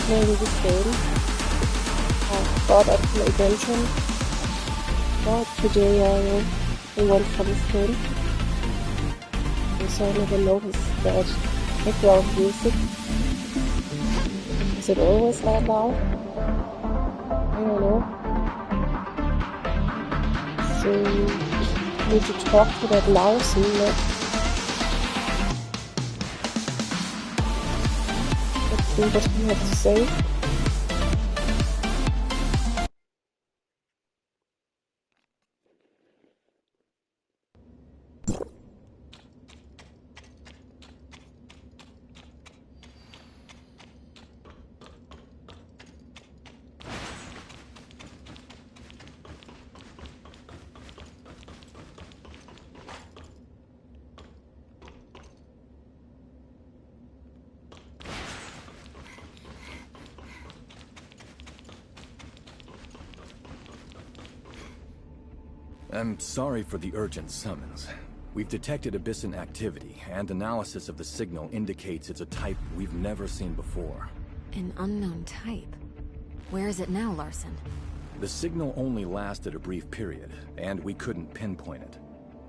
playing this game. I thought I'd play Genshin, but today I went for this game. So I never noticed that background music. Is it always that loud? I don't know. So I need to talk to that Larsen next. Let's see what he has to say. I'm sorry for the urgent summons. We've detected Abyssal activity, and analysis of the signal indicates it's a type we've never seen before. An unknown type? Where is it now, Larsen? The signal only lasted a brief period, and we couldn't pinpoint it.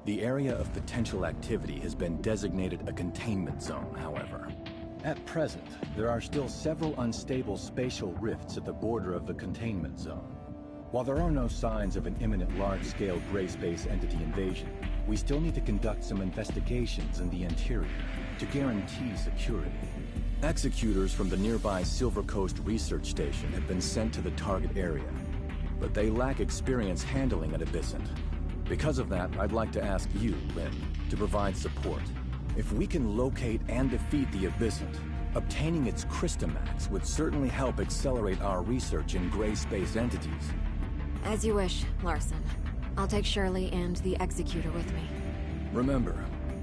The area of potential activity has been designated a containment zone, however. At present, there are still several unstable spatial rifts at the border of the containment zone. While there are no signs of an imminent large-scale gray space entity invasion, we still need to conduct some investigations in the interior to guarantee security. Executors from the nearby Silver Coast Research Station have been sent to the target area, but they lack experience handling an Abyssal. Because of that, I'd like to ask you, Lynn, to provide support. If we can locate and defeat the Abyssal, obtaining its Crystamax would certainly help accelerate our research in gray space entities. As you wish, Larsen. I'll take Shirley and the Executor with me. Remember,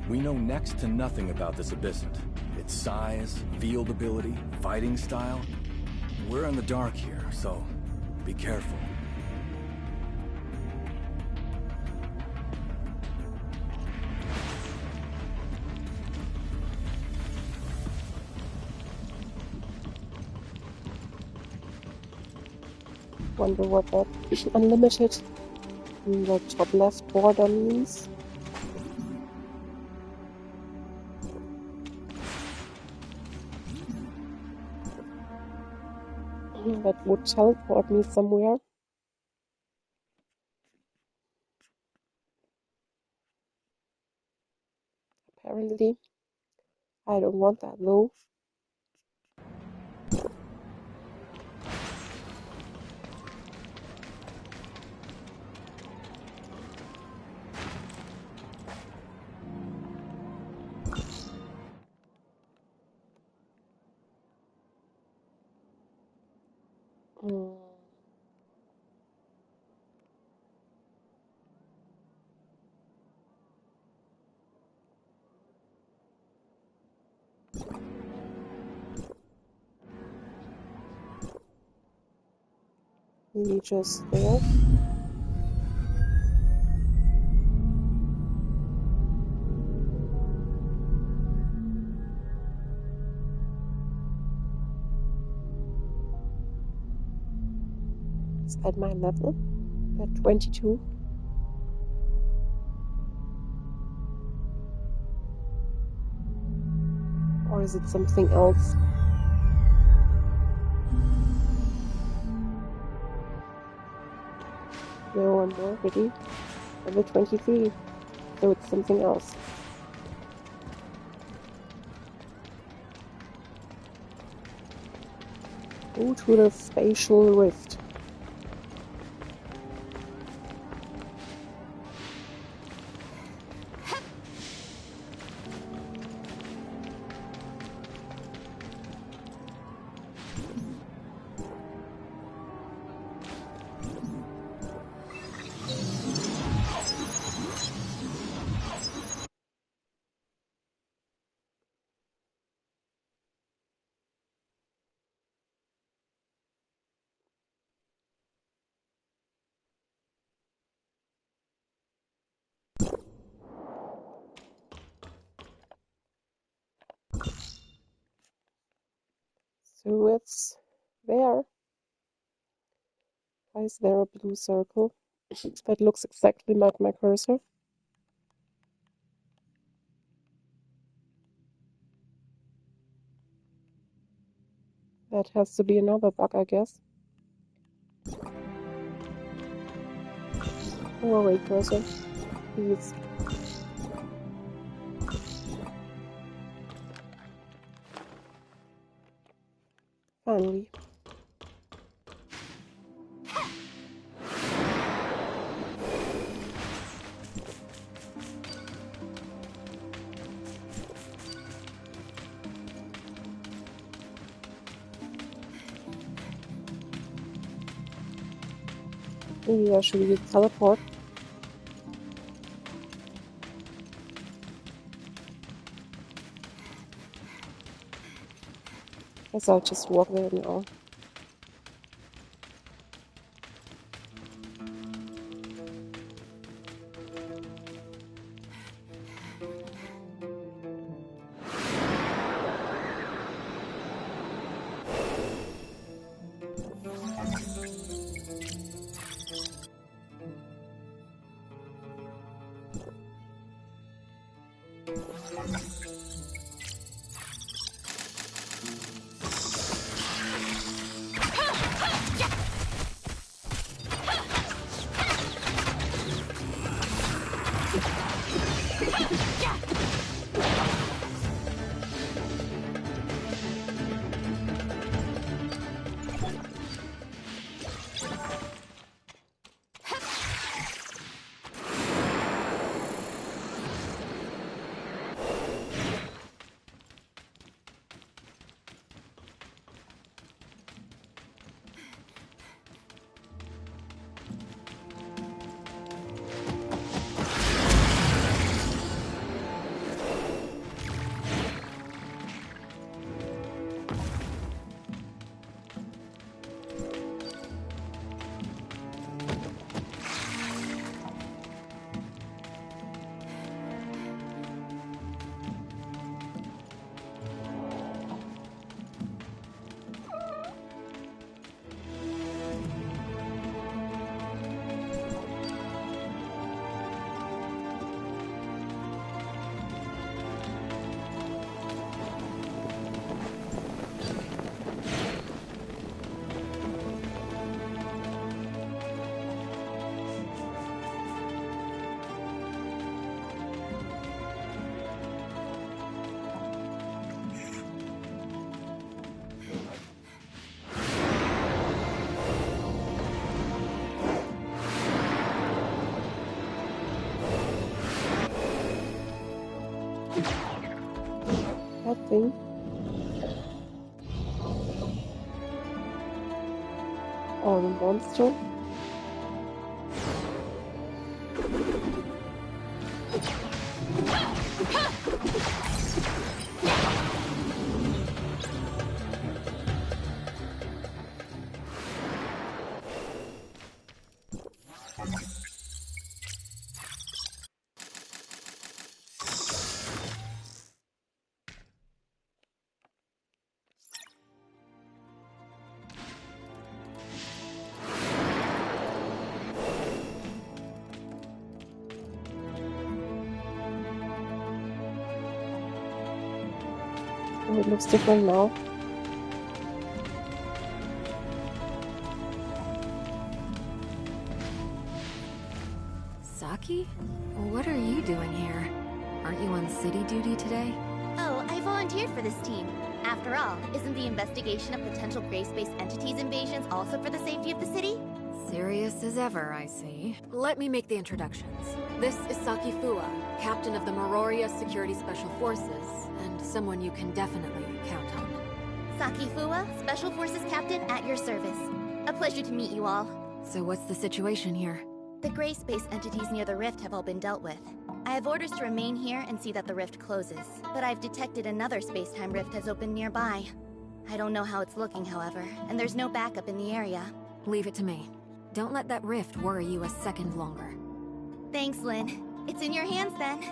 we know next to nothing about this Abyssal. Its size, field ability, fighting style. We're in the dark here, so be careful. Wonder what that unlimited in the top left border means. That would teleport me somewhere. Apparently. I don't want that though. Maybe just there. It's at my level, at 22. Or is it something else? No, I'm already level 23, so it's something else. Go to the spatial rift. So it's Where? Why is there a blue circle? That looks exactly like my cursor. That has to be another bug, I guess. Go away, cursor. Please. Finally. Maybe I should use teleport. Guess I'll just walk there now. That thing. Oh, the monster. Oh, it looks different now. Saki? What are you doing here? Aren't you on city duty today? Oh, I volunteered for this team. After all, isn't the investigation of potential Gray-Space entities invasions also for the safety of the city? Serious as ever, I see. Let me make the introductions. This is Saki Fua, captain of the Meroria Security Special Forces, and someone you can definitely count on. Saki Fua, Special Forces Captain at your service. A pleasure to meet you all. So what's the situation here? The Gray-Space entities near the rift have all been dealt with. I have orders to remain here and see that the rift closes. But I've detected another space-time rift has opened nearby. I don't know how it's looking, however, and there's no backup in the area. Leave it to me. Don't let that rift worry you a second longer. Thanks, Lynn. It's in your hands then.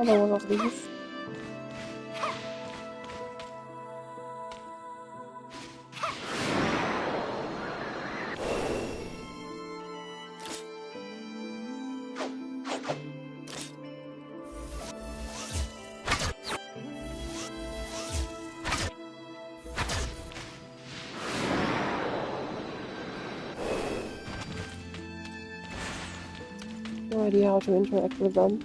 Another one of these. No idea how to interact with them.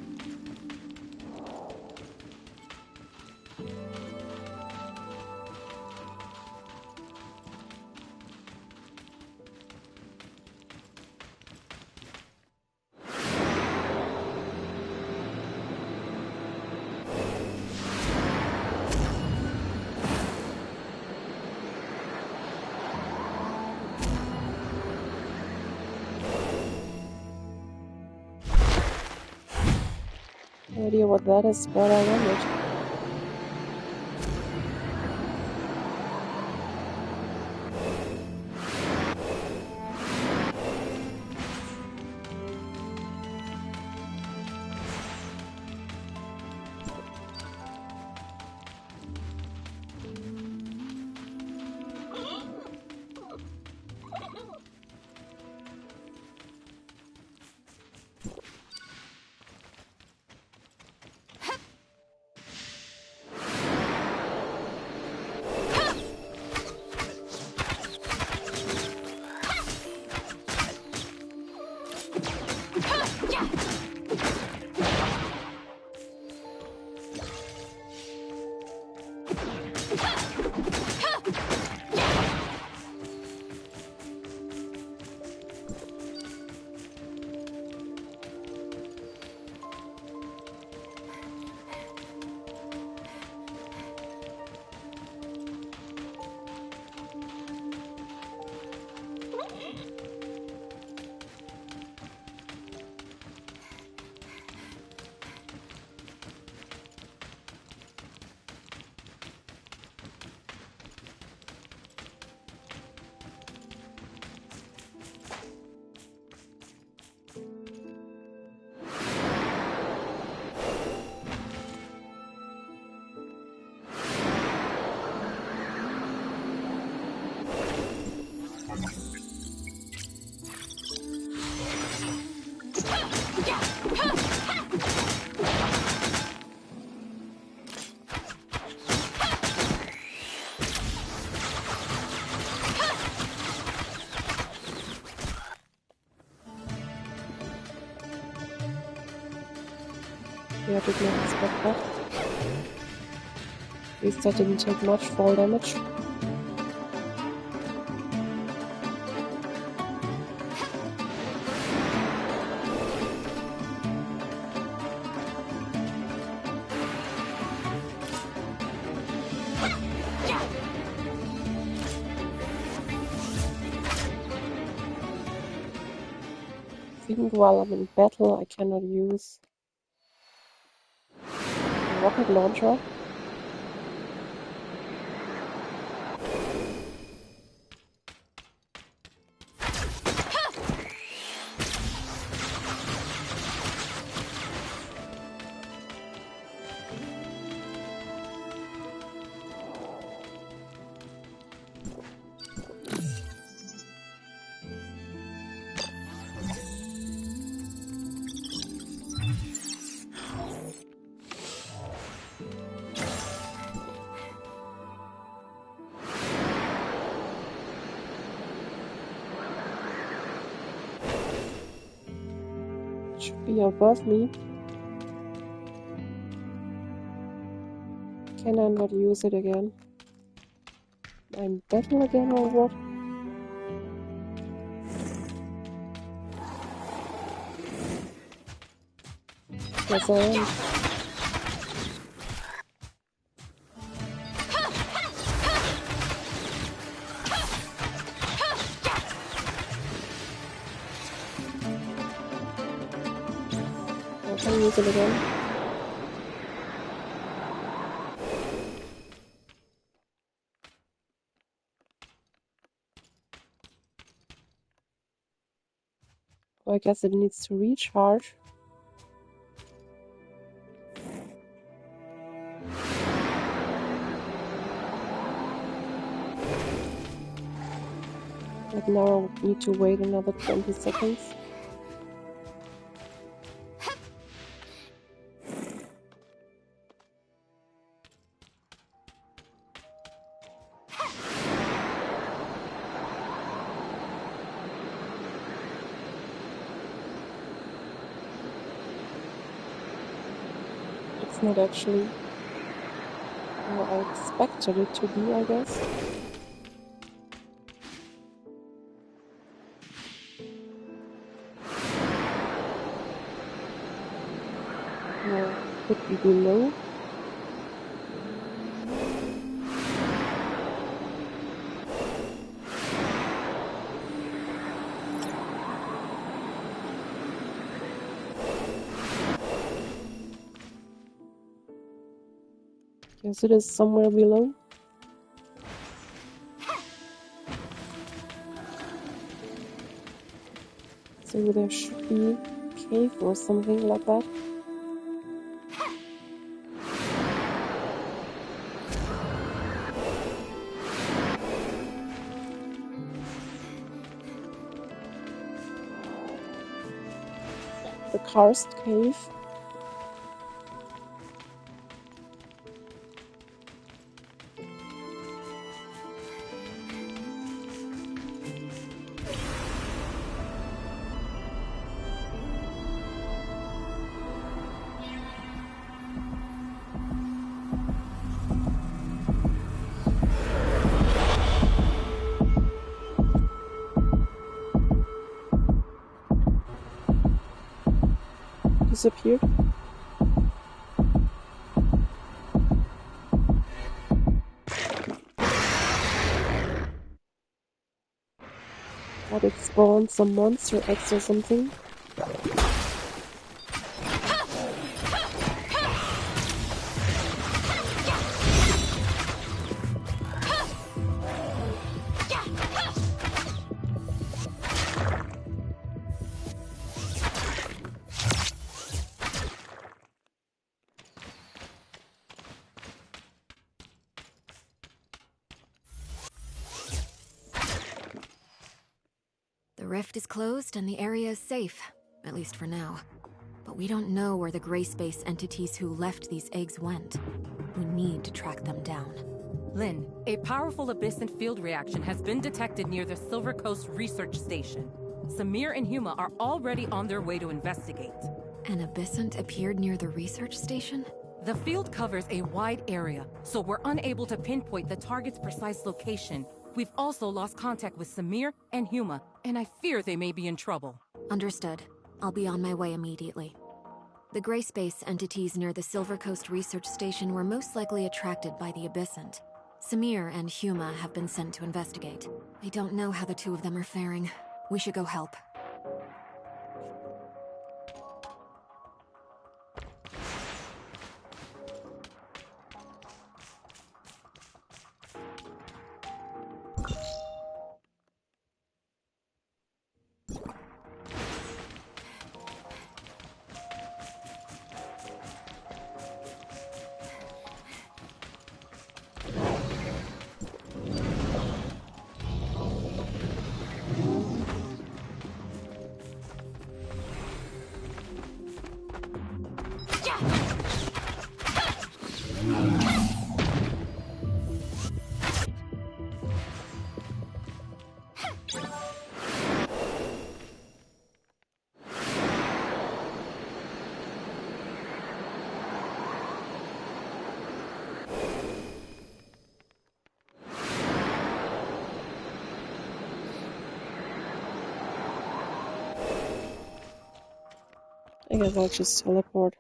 No idea what that is, but I want it. Yeah, did not expect that. At least I didn't take much fall damage. I think while I'm in battle I cannot use a rocket launcher. Should be above me. Can I not use it again? I'm in battle again or what? Yes, I am. I can use it again. I guess it needs to recharge. But now I need to wait another 20 seconds. It's not actually how I expected it to be, I guess. Could be below. Guess it is somewhere below. So there should be a cave or something like that. The karst cave. Disappeared. But it spawned some monster eggs or something. The rift is closed and the area is safe, at least for now. But we don't know where the gray space entities who left these eggs went. We need to track them down. Lynn, a powerful abyssant field reaction has been detected near the Silver Coast Research Station. Samir and Huma are already on their way to investigate. An abyssant appeared near the research station? The field covers a wide area, so we're unable to pinpoint the target's precise location. We've also lost contact with Samir and Huma, and I fear they may be in trouble. Understood. I'll be on my way immediately. The gray space entities near the Silver Coast Research Station were most likely attracted by the abyssant. Samir and Huma have been sent to investigate. I don't know how the two of them are faring. We should go help. I guess I'll just teleport.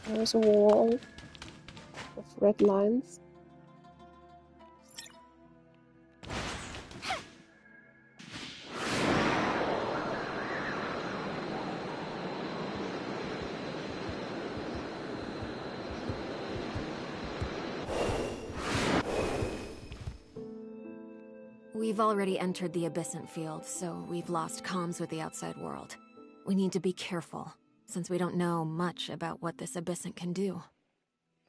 There's a wall with red lines. We've already entered the Abyssant field, so we've lost comms with the outside world. We need to be careful, since we don't know much about what this Abyssant can do.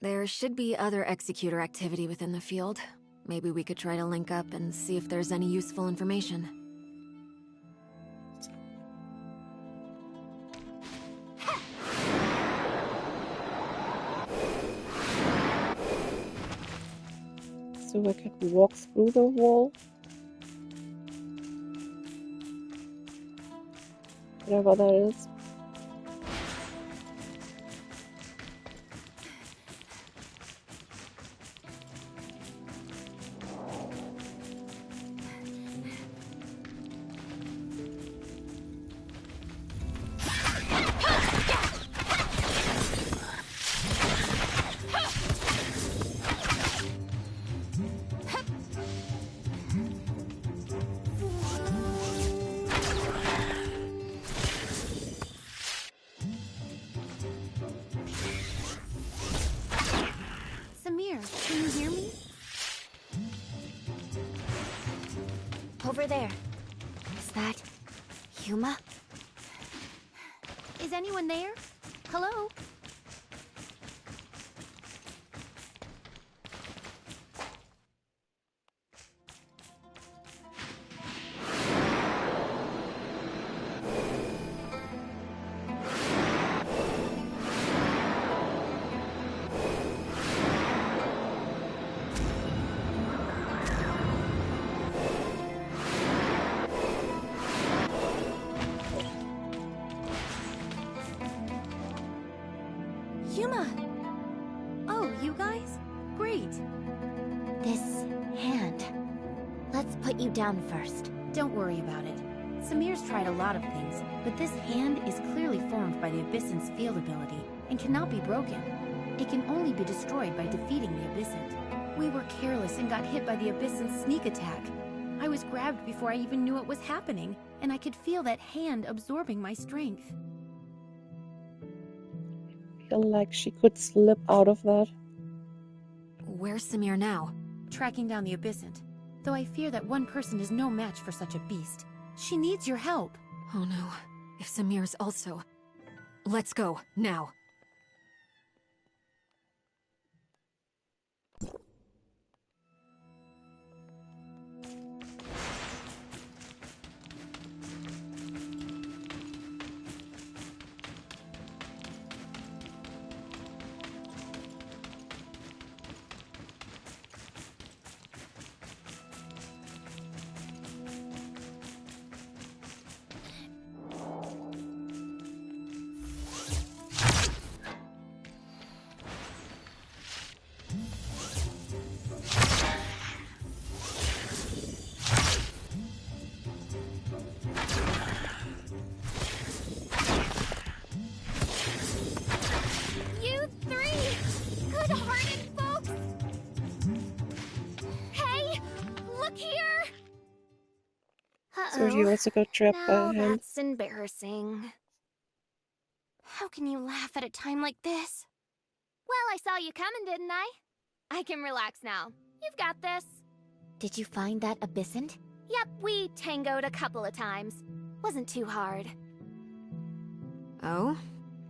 There should be other Executor activity within the field. Maybe we could try to link up and see if there's any useful information. So I could walk through the wall. Whatever that is. Can you hear me? Over there. Is that Huma? Is anyone there? Hello? Huma! Oh, you guys? Great. This hand. Let's put you down first. Don't worry about it. Samir's tried a lot of things, but this hand is clearly formed by the Abyssant's field ability and cannot be broken. It can only be destroyed by defeating the Abyssant. We were careless and got hit by the Abyssant's sneak attack. I was grabbed before I even knew it was happening, and I could feel that hand absorbing my strength. I feel like she could slip out of that. Where's Samir now? Tracking down the Abyssant. Though I fear that one person is no match for such a beast. She needs your help. Oh no, if Samir's also... Let's go, now. So you also got trapped by Now him. that's embarrassing. How can you laugh at a time like this? Well, I saw you coming, didn't I? I can relax now. You've got this. Did you find that Abyssant? Yep, we tangoed a couple of times. Wasn't too hard. Oh?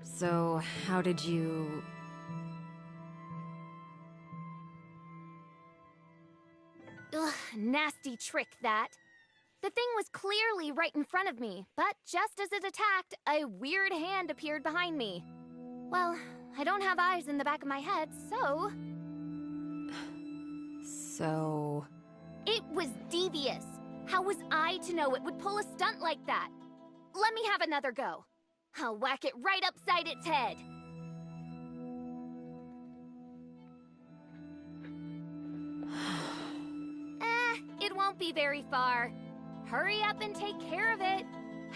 So, how did you... Ugh, nasty trick, that. The thing was clearly right in front of me, but just as it attacked, a weird hand appeared behind me. Well, I don't have eyes in the back of my head, so... So... It was devious. How was I to know it would pull a stunt like that? Let me have another go. I'll whack it right upside its head. It won't be very far. Hurry up and take care of it.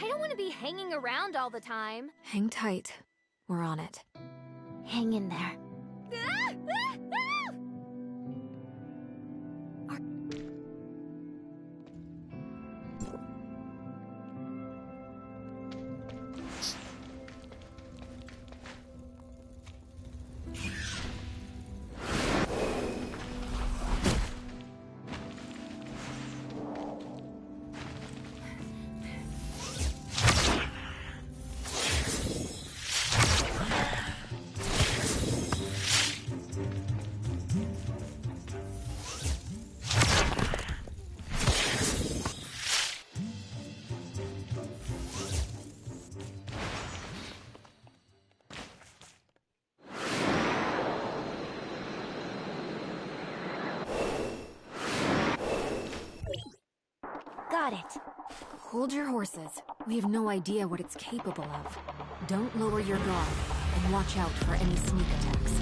I don't want to be hanging around all the time. Hang tight. We're on it. Hang in there. Got it. Hold your horses. We have no idea what it's capable of. Don't lower your guard, and watch out for any sneak attacks.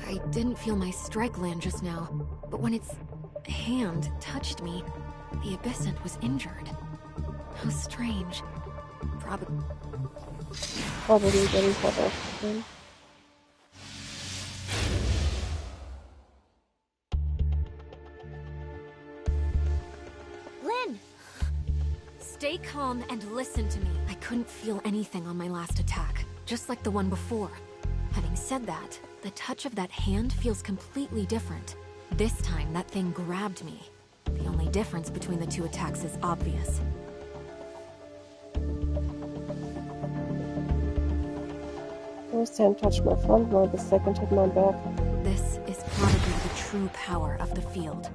I didn't feel my strike land just now, but when its hand touched me, the Abyssant was injured. How strange. Probably getting caught off again. Lynn! Stay calm and listen to me. I couldn't feel anything on my last attack, just like the one before. Having said that, the touch of that hand feels completely different. This time, that thing grabbed me. The only difference between the two attacks is obvious. First hand touched my front, while the second hit my back. This is probably the true power of the field.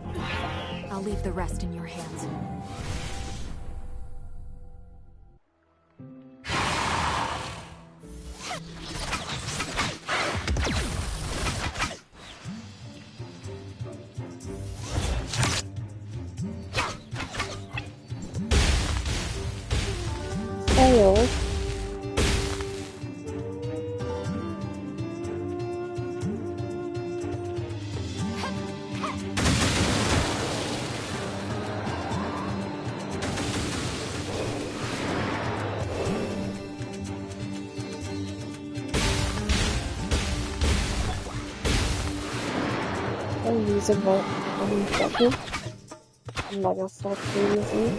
I'll leave the rest in your hands. Fail. Unusable weapon. Like I said previously.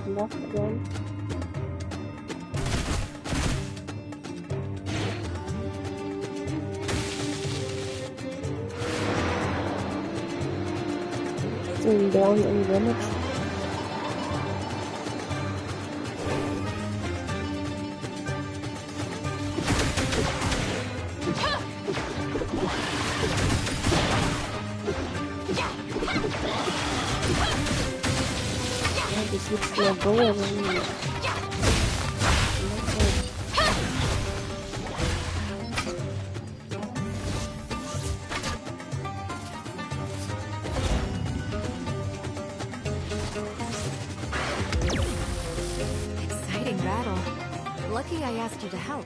Left again. Doing down any damage. this looks more going than Exciting battle. Lucky I asked you to help,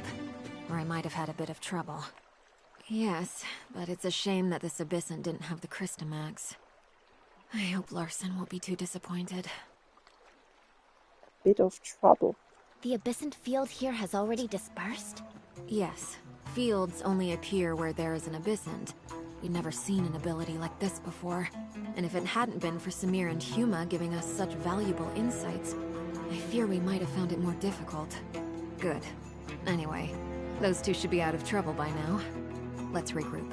or I might have had a bit of trouble. Yes, but it's a shame that this Abyssant didn't have the Crystamax. I hope Larson won't be too disappointed. bit of trouble. The Abyssant field here has already dispersed? Yes, fields only appear where there is an Abyssant. We'd never seen an ability like this before. And if it hadn't been for Samir and Huma giving us such valuable insights, I fear we might have found it more difficult. Good. Anyway, those two should be out of trouble by now. Let's regroup.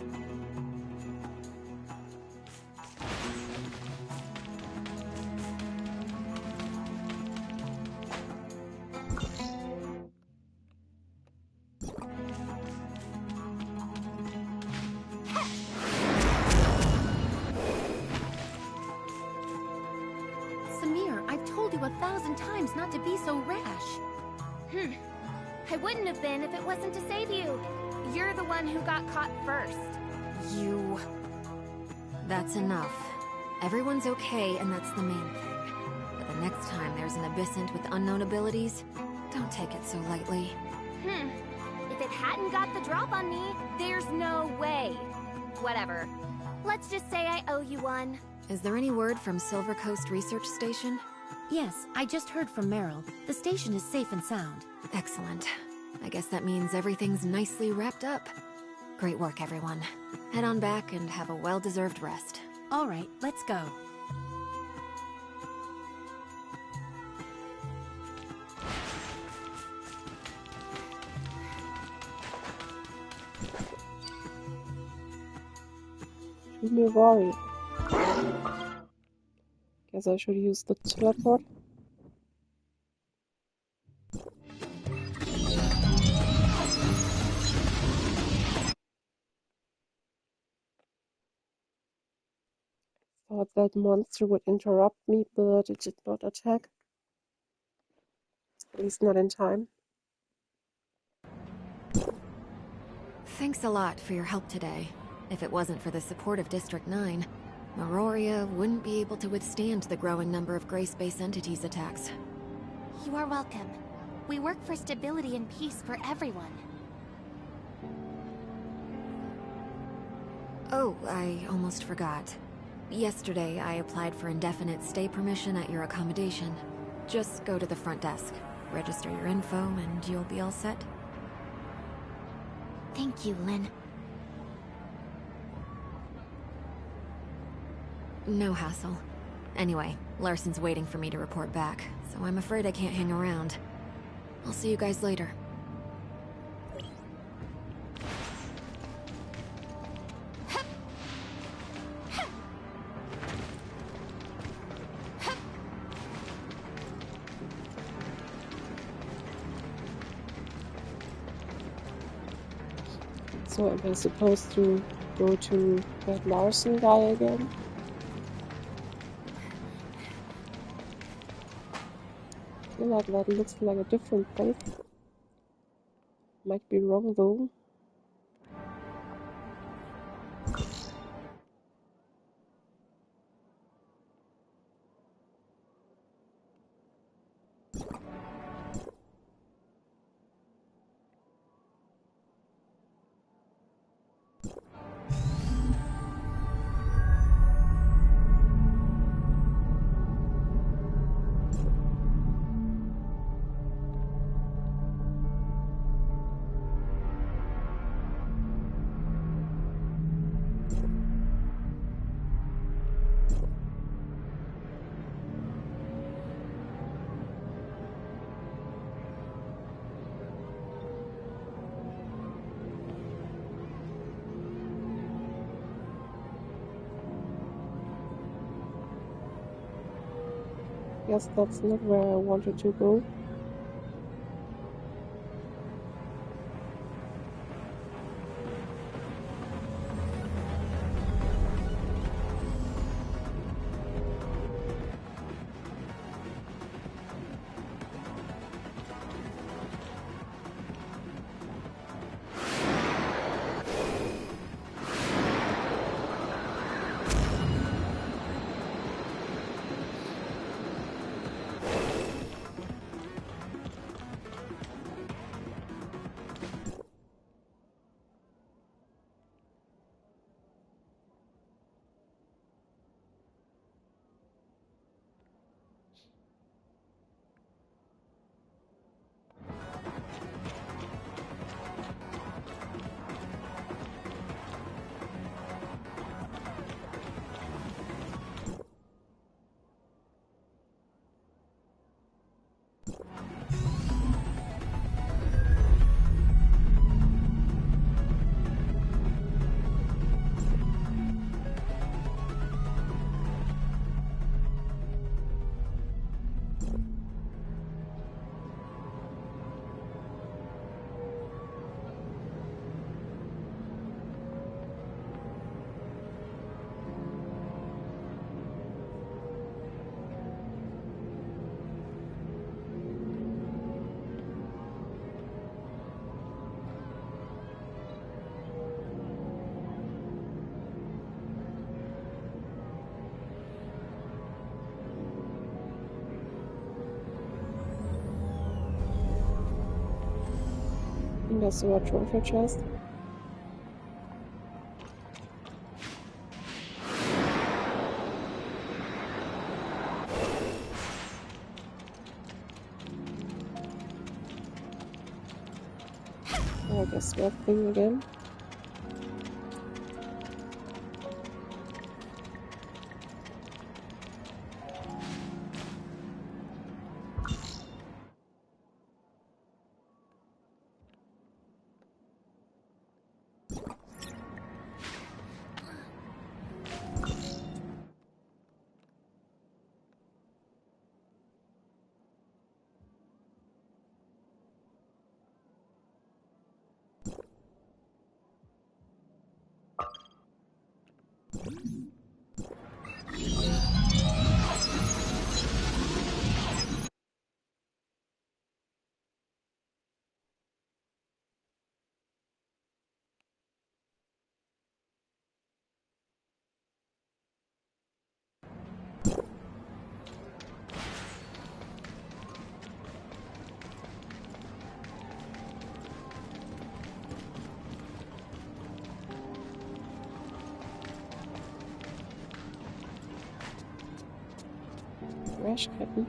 Samir, I've told you 1,000 times not to be so rash. I wouldn't have been if it wasn't to save you. You're the one who got caught first. You... That's enough. Everyone's okay, and that's the main thing. But the next time there's an Abyssant with unknown abilities, don't take it so lightly. If it hadn't got the drop on me, there's no way. Whatever. Let's just say I owe you one. Is there any word from Silver Coast Research Station? Yes, I just heard from Meryl. The station is safe and sound. Excellent. I guess that means everything's nicely wrapped up. Great work, everyone. Head on back and have a well-deserved rest. All right, let's go. Umewari. Guess I should use the teleport. Thought that monster would interrupt me, but it did not attack. At least not in time. Thanks a lot for your help today. If it wasn't for the support of District 9, Meroria wouldn't be able to withstand the growing number of Gray Space Entities attacks. You are welcome. We work for stability and peace for everyone. Oh, I almost forgot. Yesterday, I applied for indefinite stay permission at your accommodation. Just go to the front desk, register your info, and you'll be all set. Thank you, Lynn. No hassle. Anyway, Larson's waiting for me to report back, so I'm afraid I can't hang around. I'll see you guys later. So am I supposed to go to that Larson guy again? I feel like that looks like a different place. Might be wrong though. Guess that's not where I wanted to go. That's a trophy chest. I guess that thing again. Rash kitten.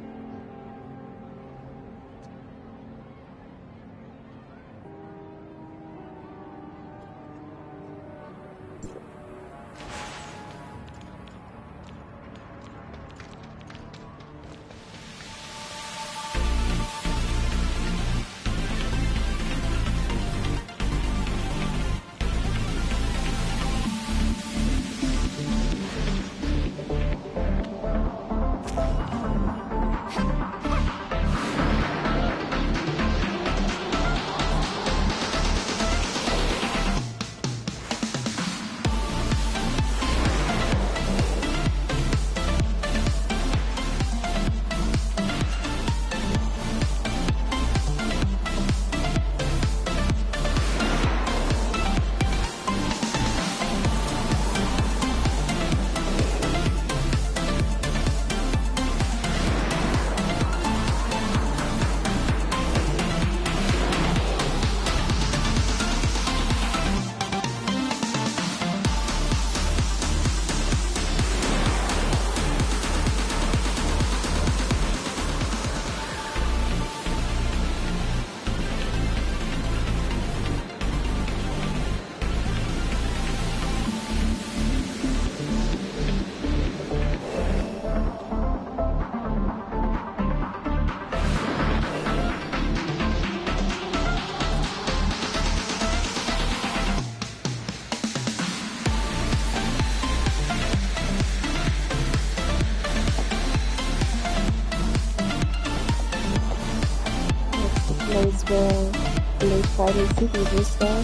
Place where Blade Fighting City is there.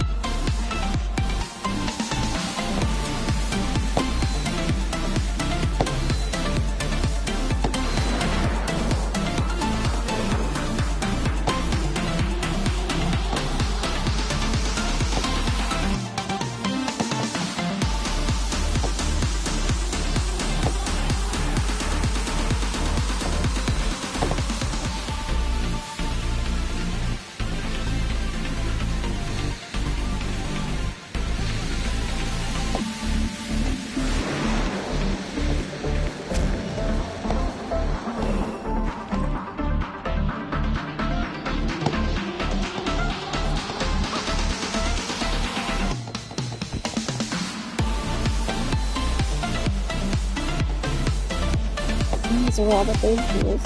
These are all the dangerous.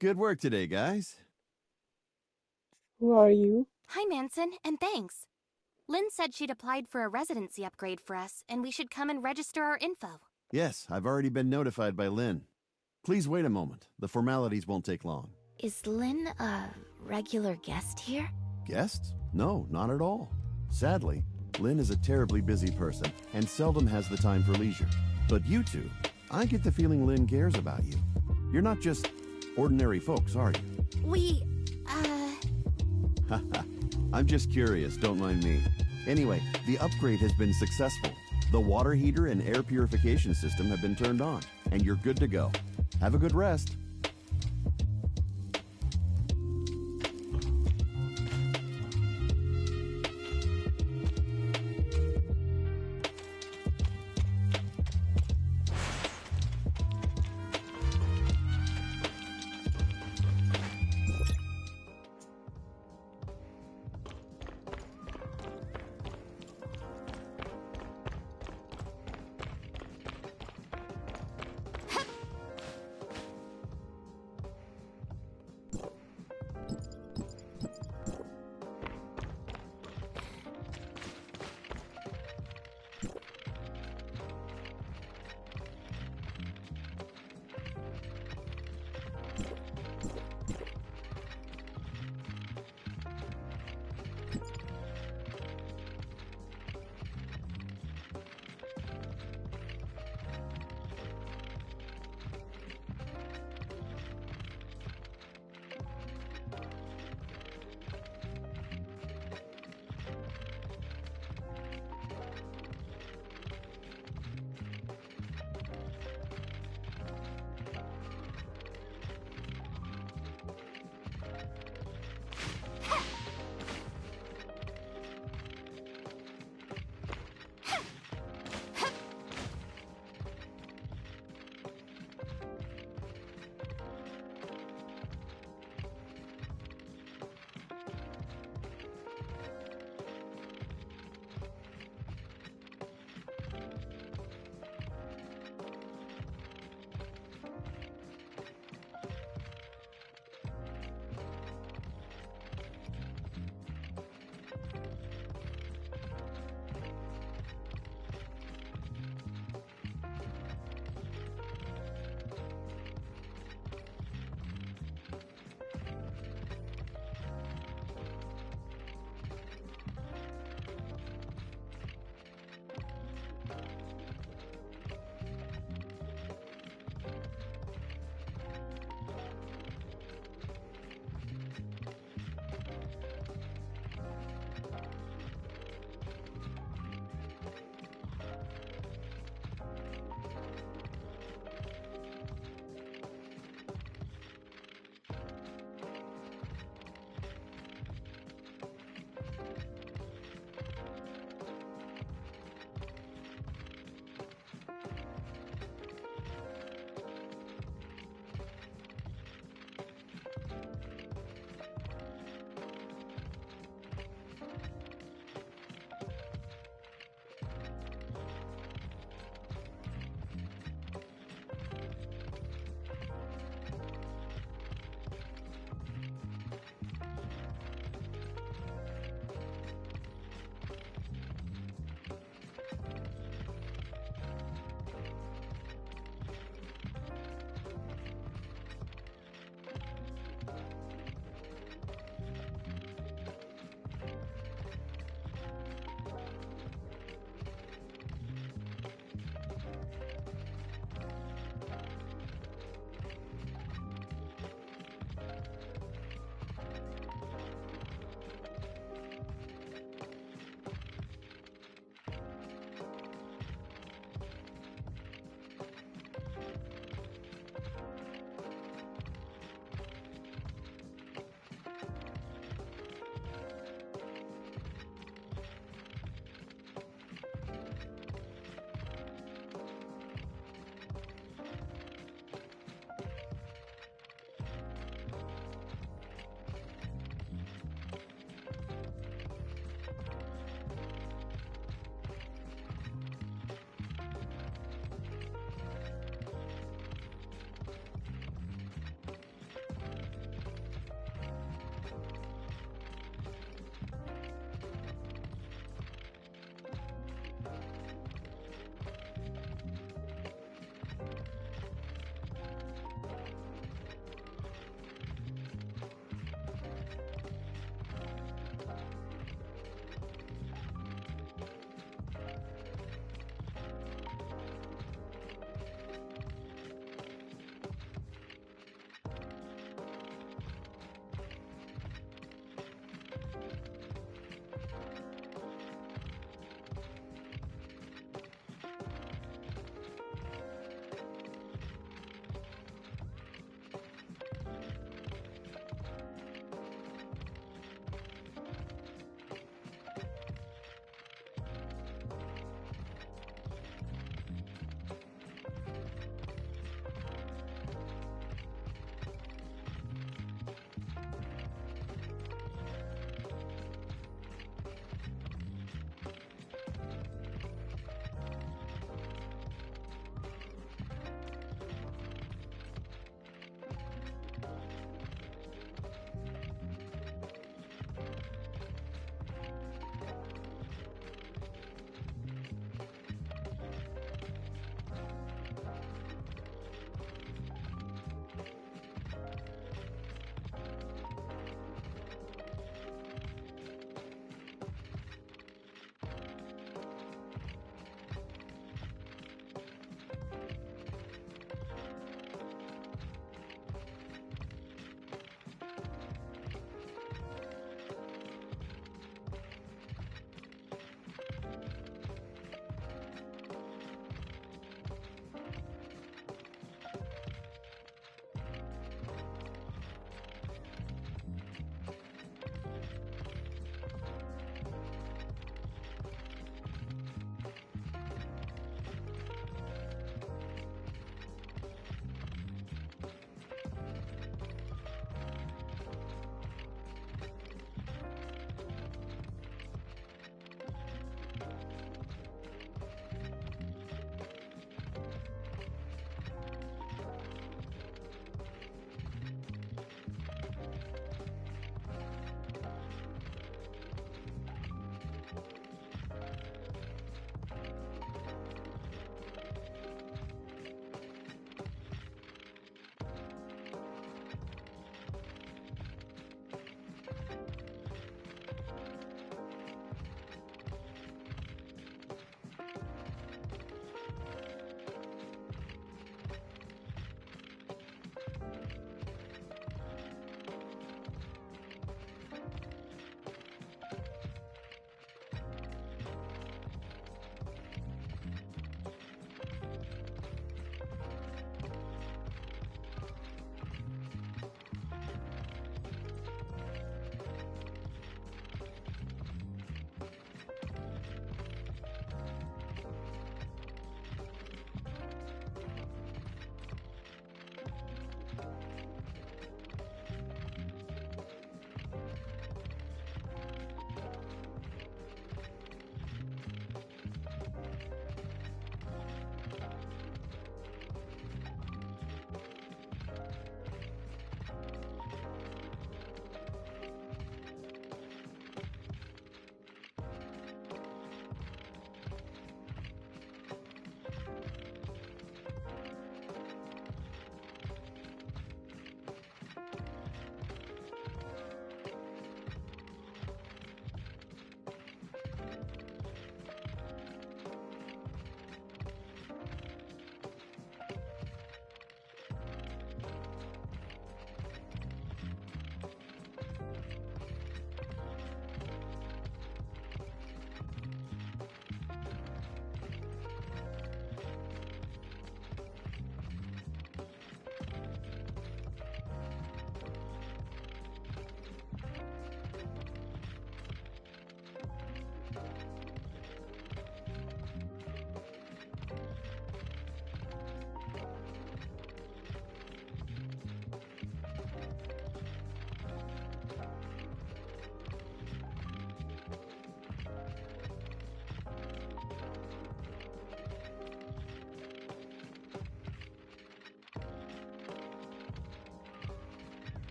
Good work today, guys. Who are you? Hi, Manson, and thanks. Lynn said she'd applied for a residency upgrade for us, and we should come and register our info. Yes, I've already been notified by Lynn. Please wait a moment. The formalities won't take long. Is Lynn a regular guest here? Guests? No, not at all. Sadly, Lynn is a terribly busy person and seldom has the time for leisure. But you two, I get the feeling Lynn cares about you. You're not just ordinary folks, are you? I'm just curious, don't mind me. Anyway, the upgrade has been successful. The water heater and air purification system have been turned on, and you're good to go. Have a good rest.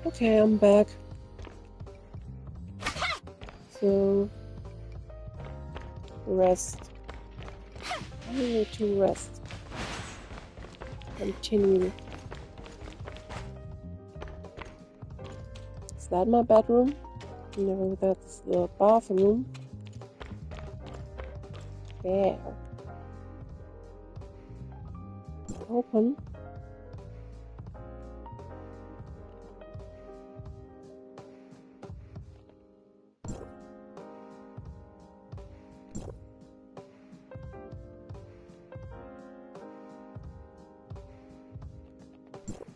Okay, I'm back. So, rest. I need to rest. Continue. Is that my bedroom? No, that's the bathroom. There. Open.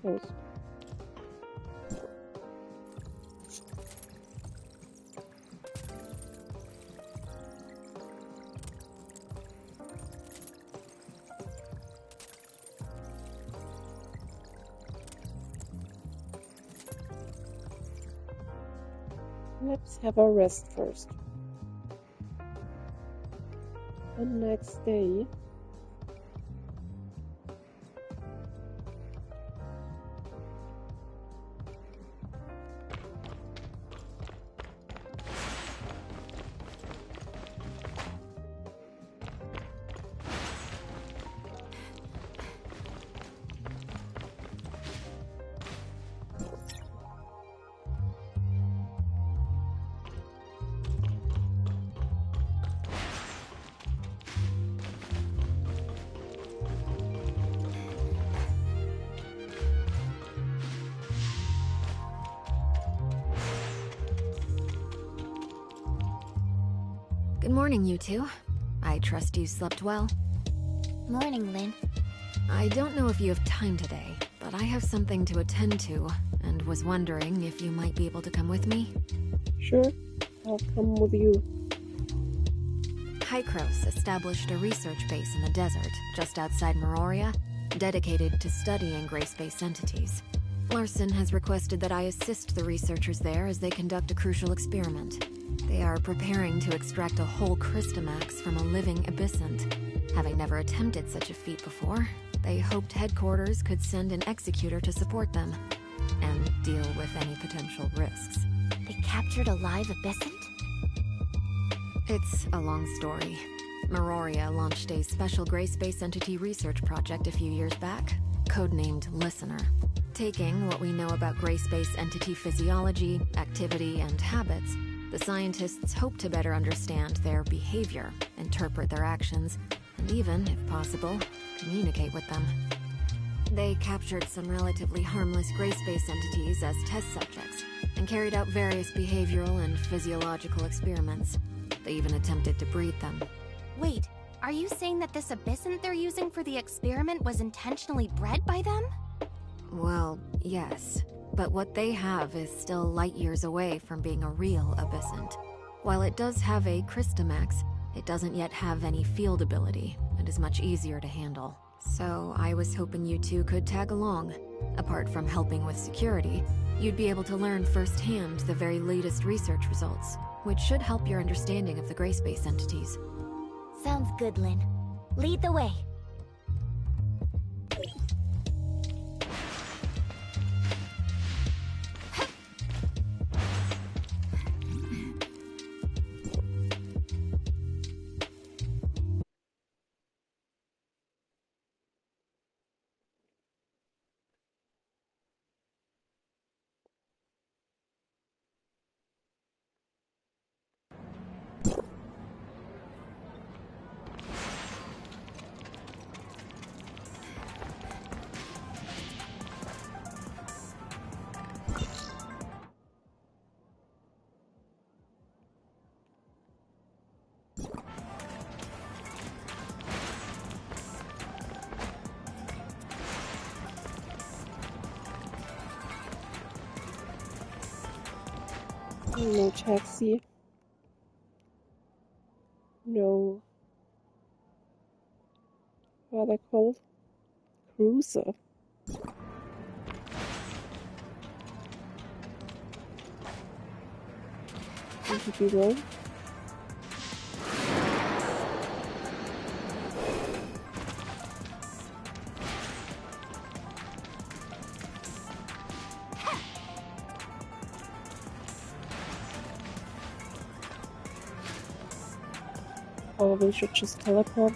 Close. Let's have a rest first. The next day. Good morning, you two. I trust you slept well. Morning, Lynn. I don't know if you have time today, but I have something to attend to, and was wondering if you might be able to come with me. Sure, I'll come with you. Hykros established a research base in the desert, just outside Meroria, dedicated to studying gray space entities. Larson has requested that I assist the researchers there as they conduct a crucial experiment. They are preparing to extract a whole Crystamax from a living abyssant. Having never attempted such a feat before, they hoped headquarters could send an executor to support them, and deal with any potential risks. They captured a live abyssant? It's a long story. Meroria launched a special gray space entity research project a few years back, codenamed Listener. Taking what we know about gray space entity physiology, activity, and habits, the scientists hope to better understand their behavior, interpret their actions, and even, if possible, communicate with them. They captured some relatively harmless gray space entities as test subjects, and carried out various behavioral and physiological experiments. They even attempted to breed them. Wait, are you saying that this abyssant they're using for the experiment was intentionally bred by them? Well, yes. But what they have is still light years away from being a real abyssant. While it does have a Crystamax, it doesn't yet have any field ability, and is much easier to handle. So I was hoping you two could tag along. Apart from helping with security, you'd be able to learn firsthand the very latest research results, which should help your understanding of the gray space entities. Sounds good, Lynn. Lead the way. No taxi. No. What are they called? Cruiser. Could be wrong. probably should just teleport.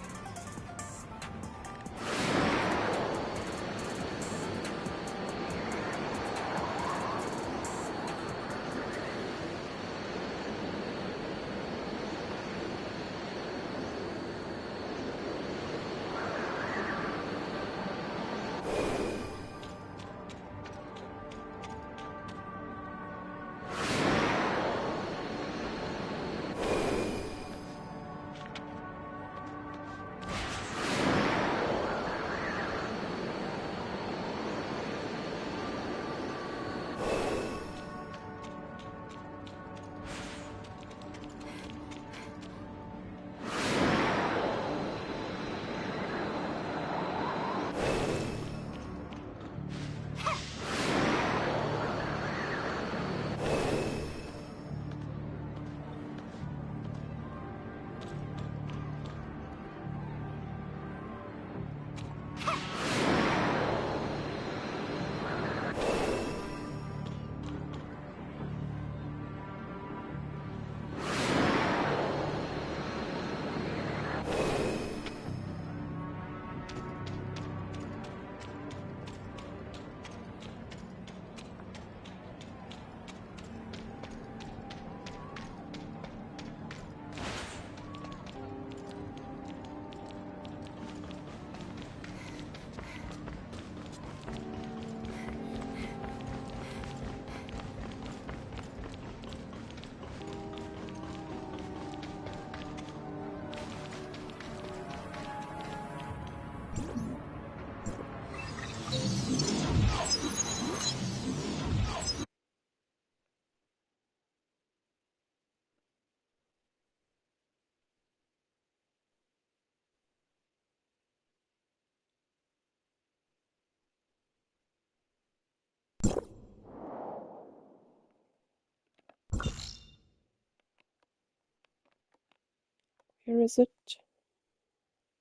Where is it?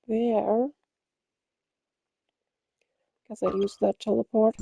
There. Guess I used that teleport.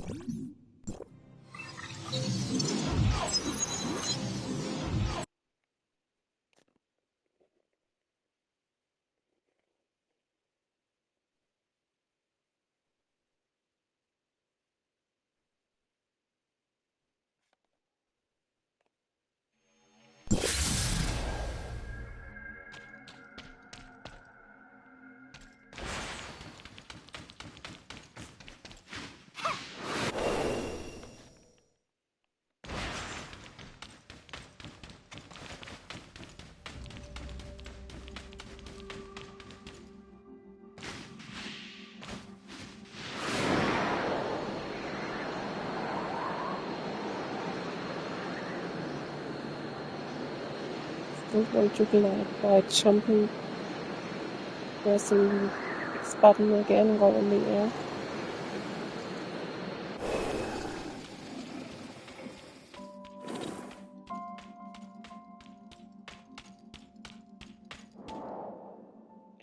Still want to glide by jumping, pressing X button again while in the air.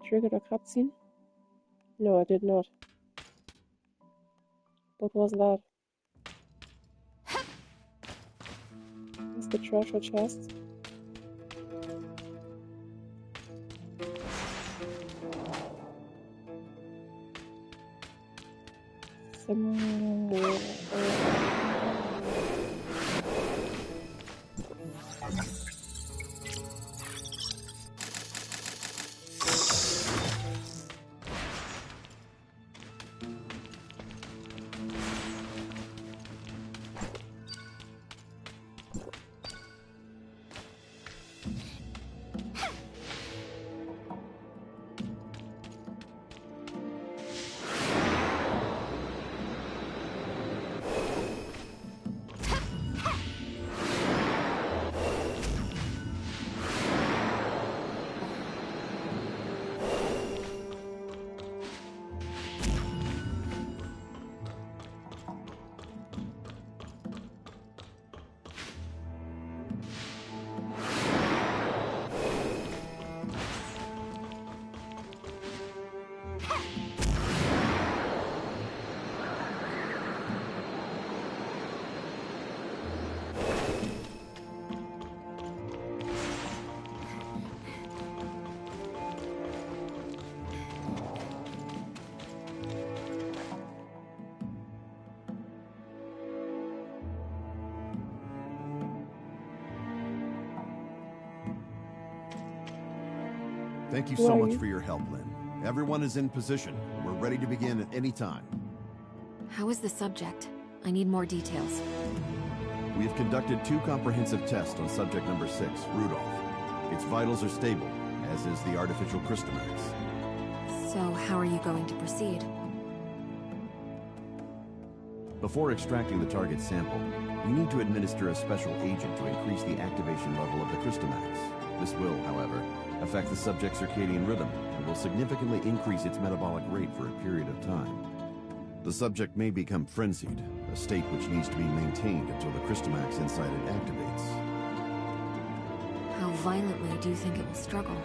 Triggered a cutscene? No, I did not. What was that? Is the treasure chest? Somewhere around. Thank you so much for your help, Lynn. Everyone is in position. We're ready to begin at any time. How is the subject? I need more details. We have conducted 2 comprehensive tests on subject number 6, Rudolph. Its vitals are stable, as is the artificial Crystamax. So how are you going to proceed? Before extracting the target sample, we need to administer a special agent to increase the activation level of the Crystamax. This will, however, affect the subject's circadian rhythm and will significantly increase its metabolic rate for a period of time. The subject may become frenzied, a state which needs to be maintained until the Crystamax inside it activates. How violently do you think it will struggle?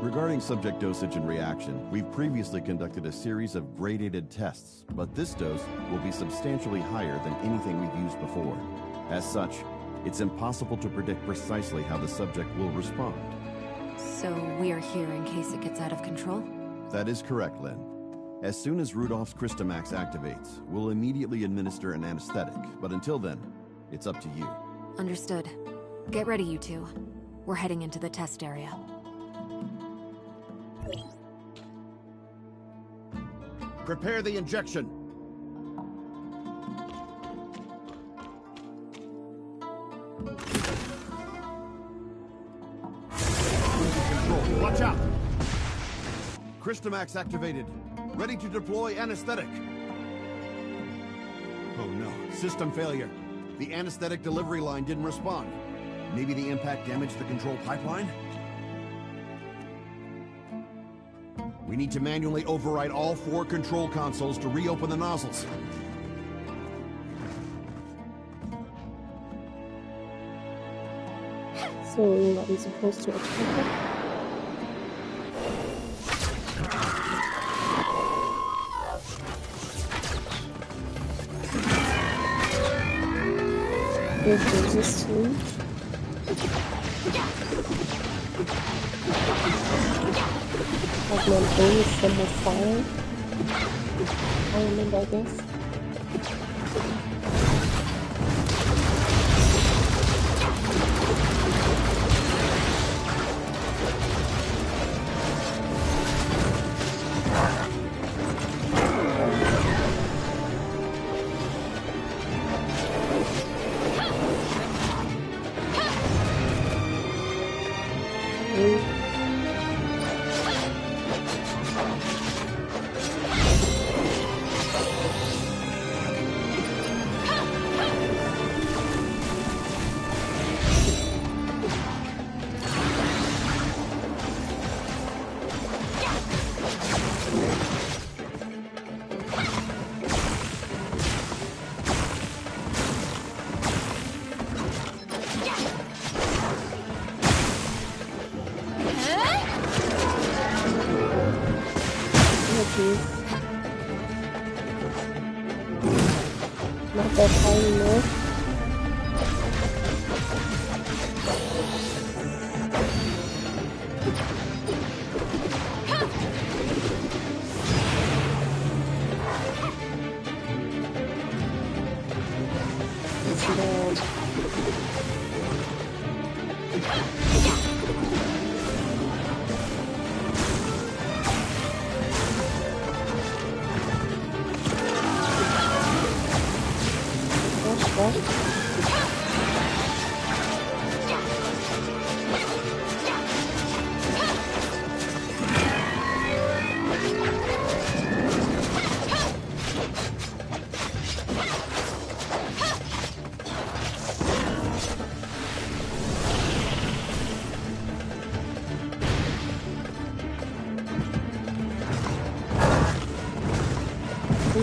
Regarding subject dosage and reaction, we've previously conducted a series of gradated tests, but this dose will be substantially higher than anything we've used before. As such, it's impossible to predict precisely how the subject will respond. So we are here in case it gets out of control? That is correct, Lynn. As soon as Rudolph's Crystamax activates, we'll immediately administer an anesthetic, but until then, it's up to you. Understood. Get ready, you two. We're heading into the test area. Prepare the injection. Control, watch out! Crystamax activated. Ready to deploy anesthetic. Oh no, system failure. The anesthetic delivery line didn't respond. Maybe the impact damaged the control pipeline? We need to manually override all 4 control consoles to reopen the nozzles. So are we supposed to attack it? With resistance. Like my brain is somewhat fire. I guess. Not that high anymore. It's bad.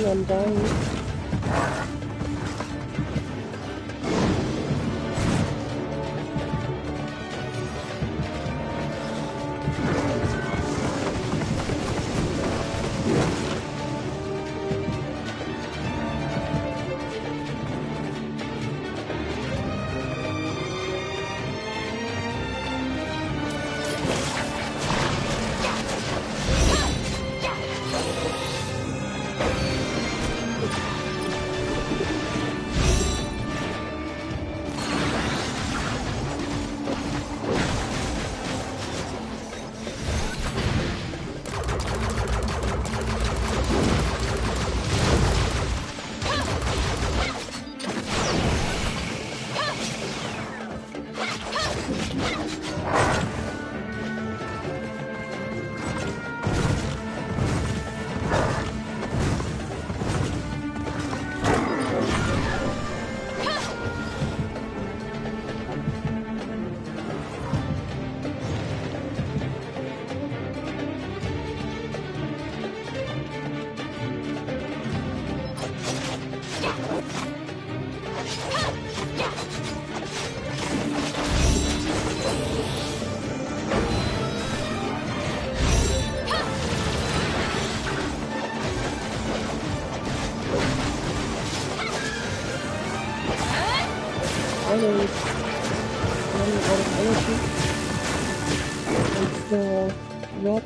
I'm dying. running out of energy. And the red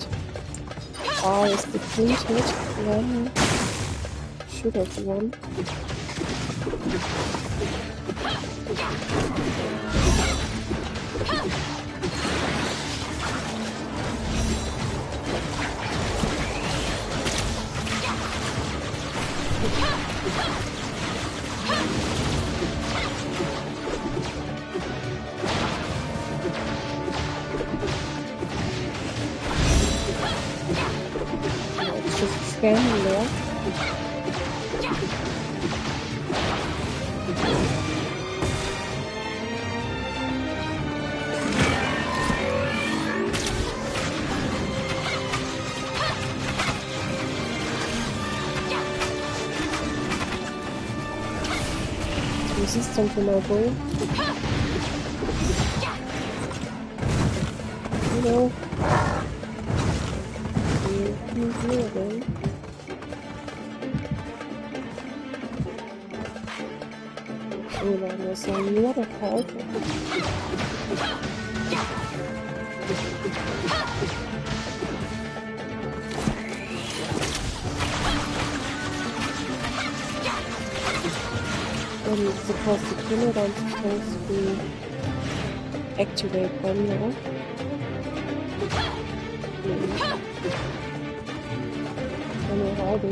bar is depleted. Then should have won. It's just standing there. Resistant to my bow. No. Here again. Oh, that was another card. I'm supposed to kill it, I'm supposed to activate them now. I know how to.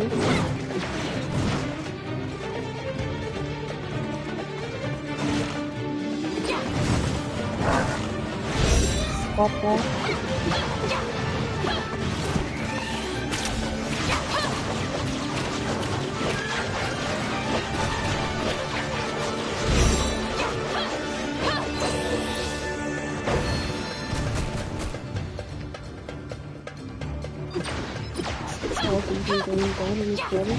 Stop that. Going down in this level.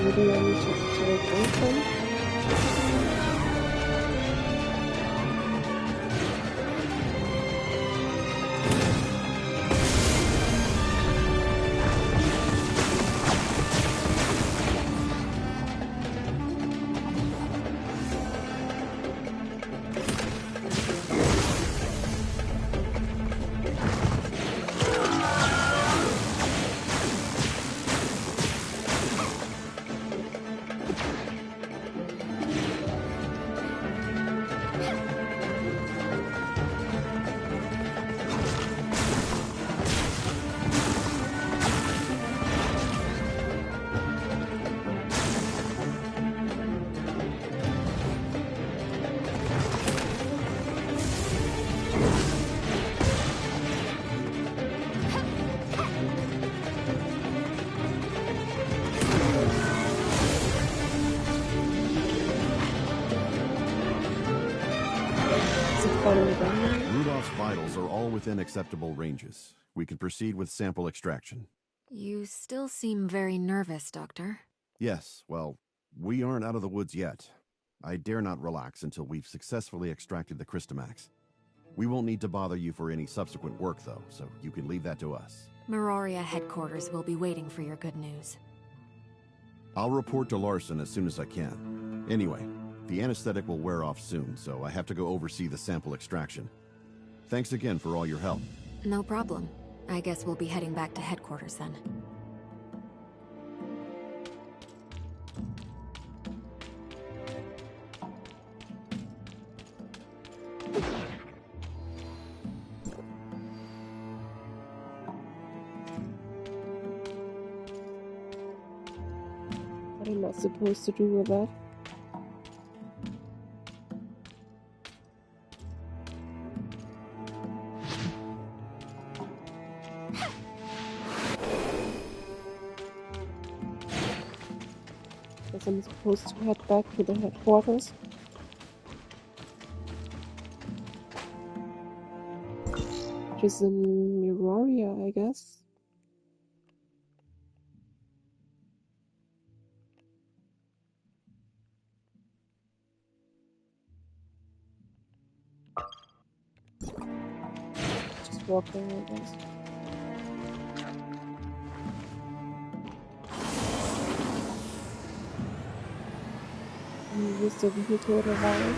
Maybe I need to take open. Rudolph's vitals are all within acceptable ranges. We can proceed with sample extraction. You still seem very nervous, Doctor. Yes, well, we aren't out of the woods yet. I dare not relax until we've successfully extracted the Crystamax. We won't need to bother you for any subsequent work, though, so you can leave that to us. Meroria headquarters will be waiting for your good news. I'll report to Larson as soon as I can. Anyway, the anesthetic will wear off soon, so I have to go oversee the sample extraction. Thanks again for all your help. No problem. I guess we'll be heading back to headquarters then. What am I supposed to do with that? Guess I'm supposed to head back to the headquarters. which is in Miraria, I guess. Just walking, I guess. Use the vehicle to ride.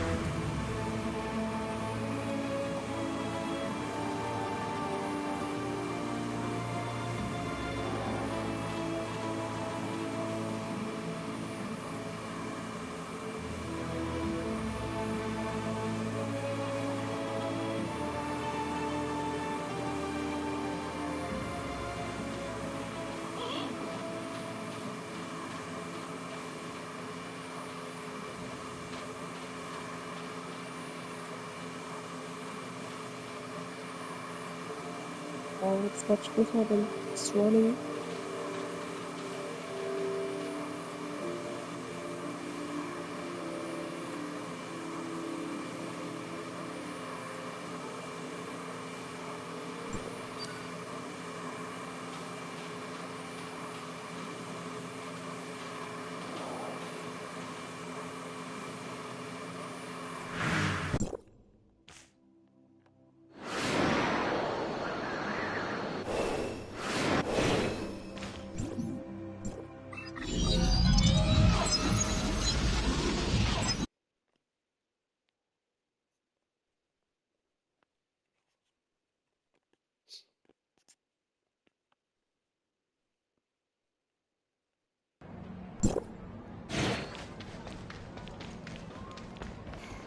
Oh, it's much quicker than just running.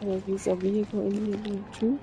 Can I use a vehicle in here too?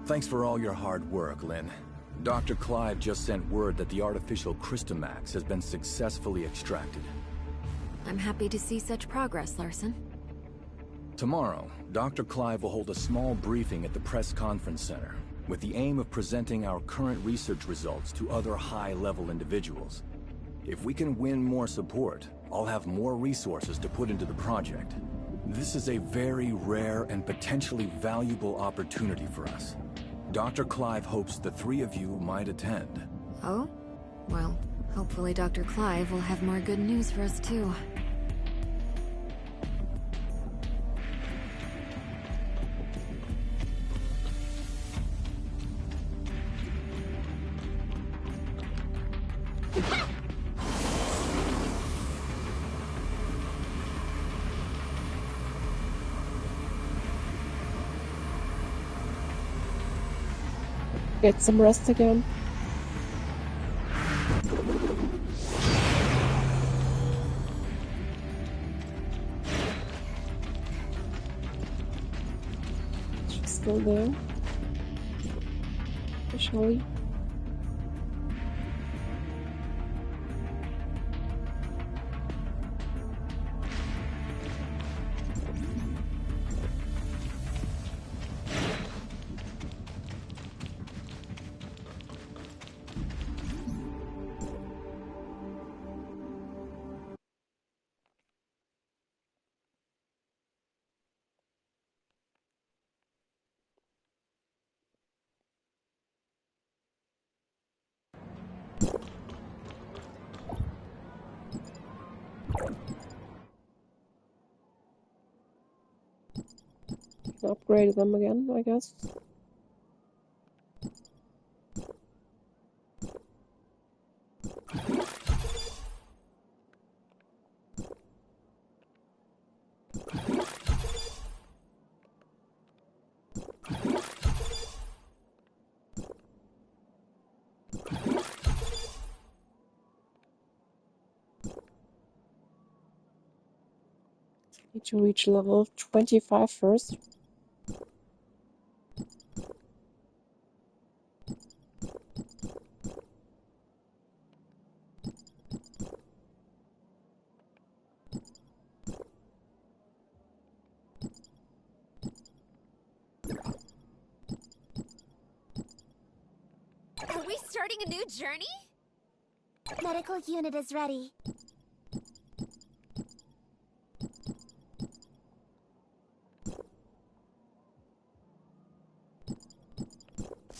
Thanks for all your hard work, Lynn. Dr. Clive just sent word that the artificial Crystamax has been successfully extracted. I'm happy to see such progress, Larson. Tomorrow, Dr. Clive will hold a small briefing at the press conference center, with the aim of presenting our current research results to other high-level individuals. If we can win more support, I'll have more resources to put into the project. This is a very rare and potentially valuable opportunity for us. Dr. Clive hopes the three of you might attend. Oh? Well, hopefully Dr. Clive will have more good news for us too. Get some rest again. Just go there. Shall we? upgrade them again, I guess. Need to reach level 25 first. Are we starting a new journey? Medical unit is ready.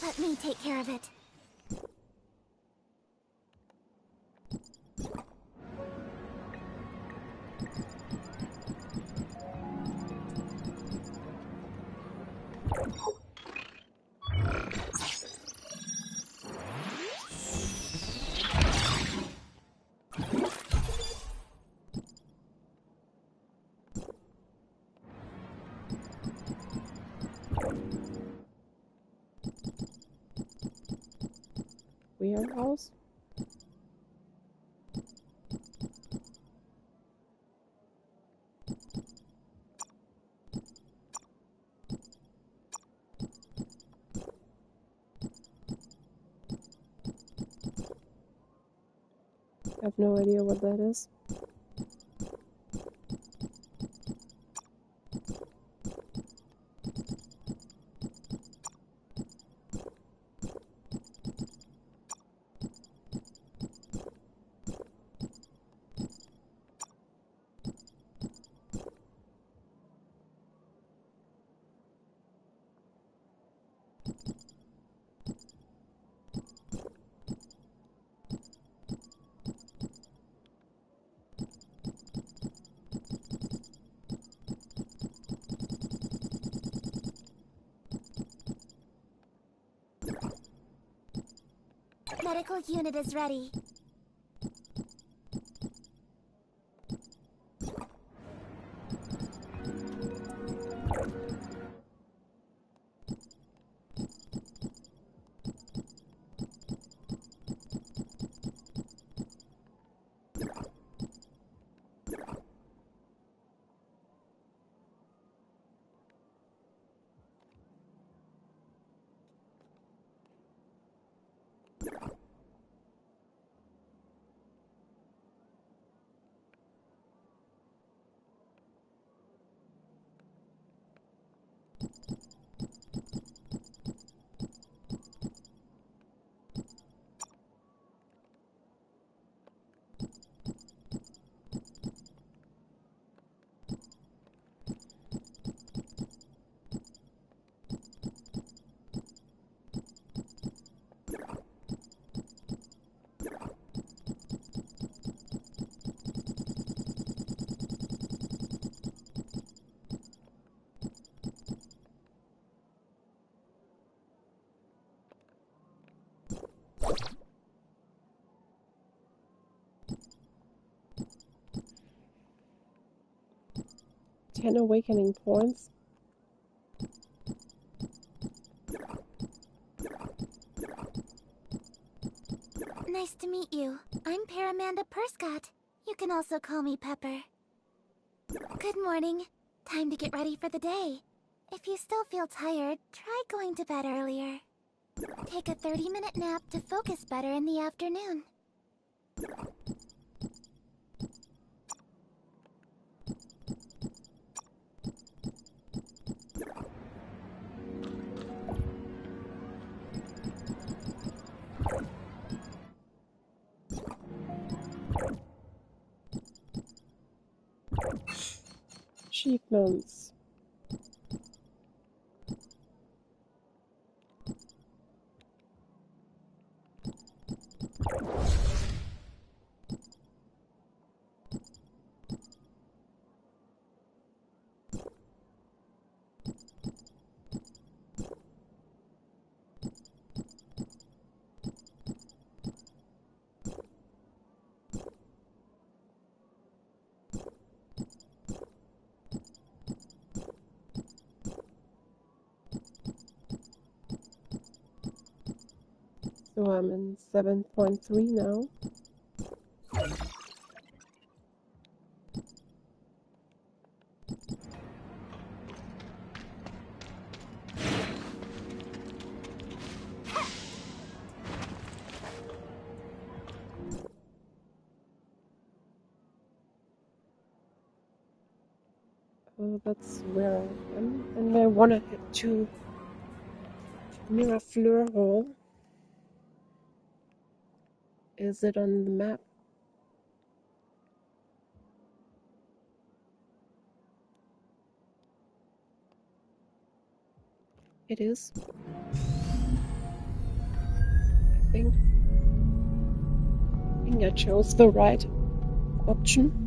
Let me take care of it. Warehouse? I have no idea what that is. Medical unit is ready. Ten awakening points. Nice to meet you. I'm Paramanda Perscott. You can also call me Pepper. Good morning. Time to get ready for the day. If you still feel tired, try going to bed earlier. Take a 30-minute nap to focus better in the afternoon. Achievements. So I'm in 7.3 now. That's where I am, and I want to head to Mirafleur Hall. Is it on the map? It is. I think I chose the right option.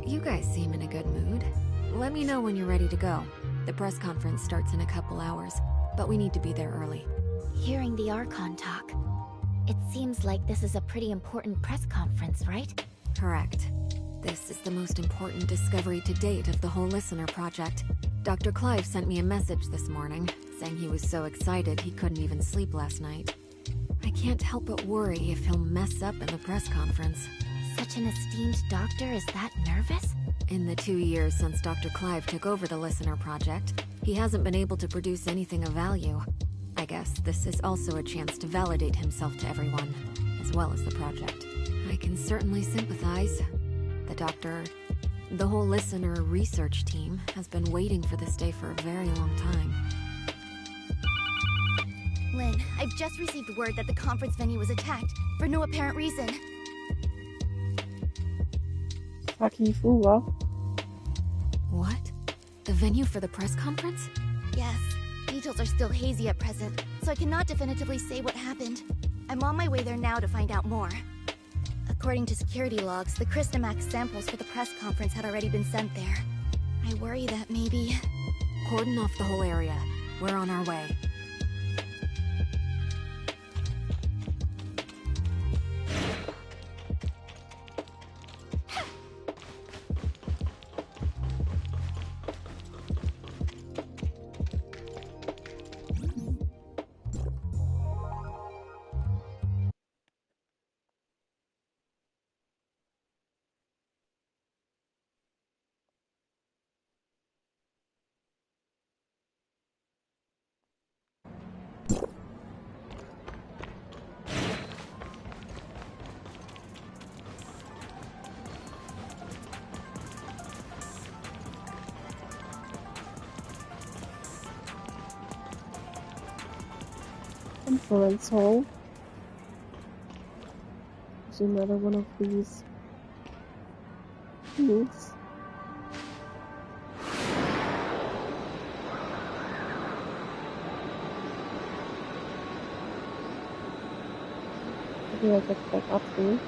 You guys seem in a good mood. Let me know when you're ready to go. The press conference starts in a couple hours, but we need to be there early. Hearing the Archon talk, it seems like this is a pretty important press conference, right? Correct. This is the most important discovery to date of the whole Listener project. Dr. Clive sent me a message this morning, saying he was so excited he couldn't even sleep last night. I can't help but worry if he'll mess up in the press conference. Such an esteemed doctor is that nervous? In the 2 years since Dr. Clive took over the Listener project, he hasn't been able to produce anything of value. I guess this is also a chance to validate himself to everyone, as well as the project. I can certainly sympathize. The whole Listener research team has been waiting for this day for a very long time. Lynn, I've just received word that the conference venue was attacked, for no apparent reason. Akifua. What? The venue for the press conference? Yes. Details are still hazy at present, so I cannot definitively say what happened. I'm on my way there now to find out more. According to security logs, the Crystamax samples for the press conference had already been sent there. I worry that maybe... Cordon off the whole area. We're on our way. Conference hall. There's another one of these booths. Maybe I get back up here.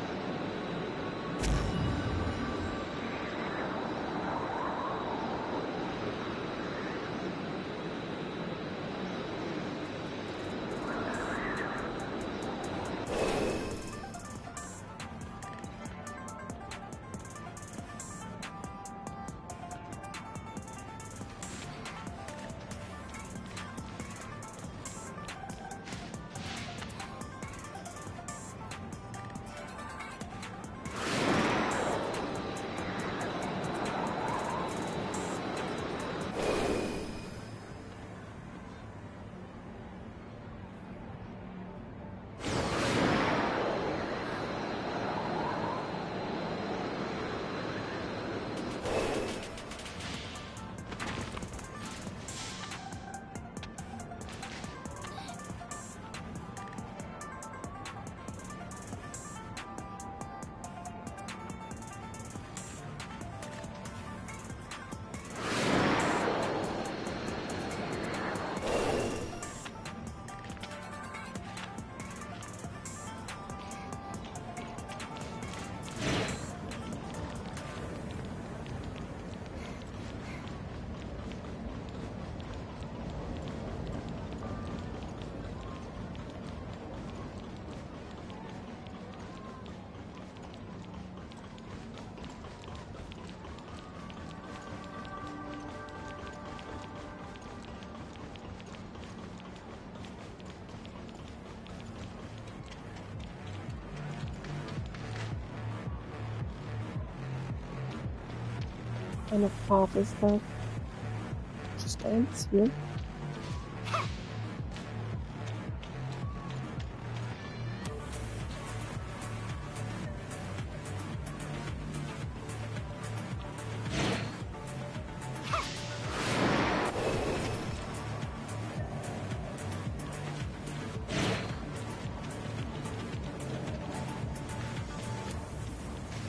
Kind of path is that? Just ends here.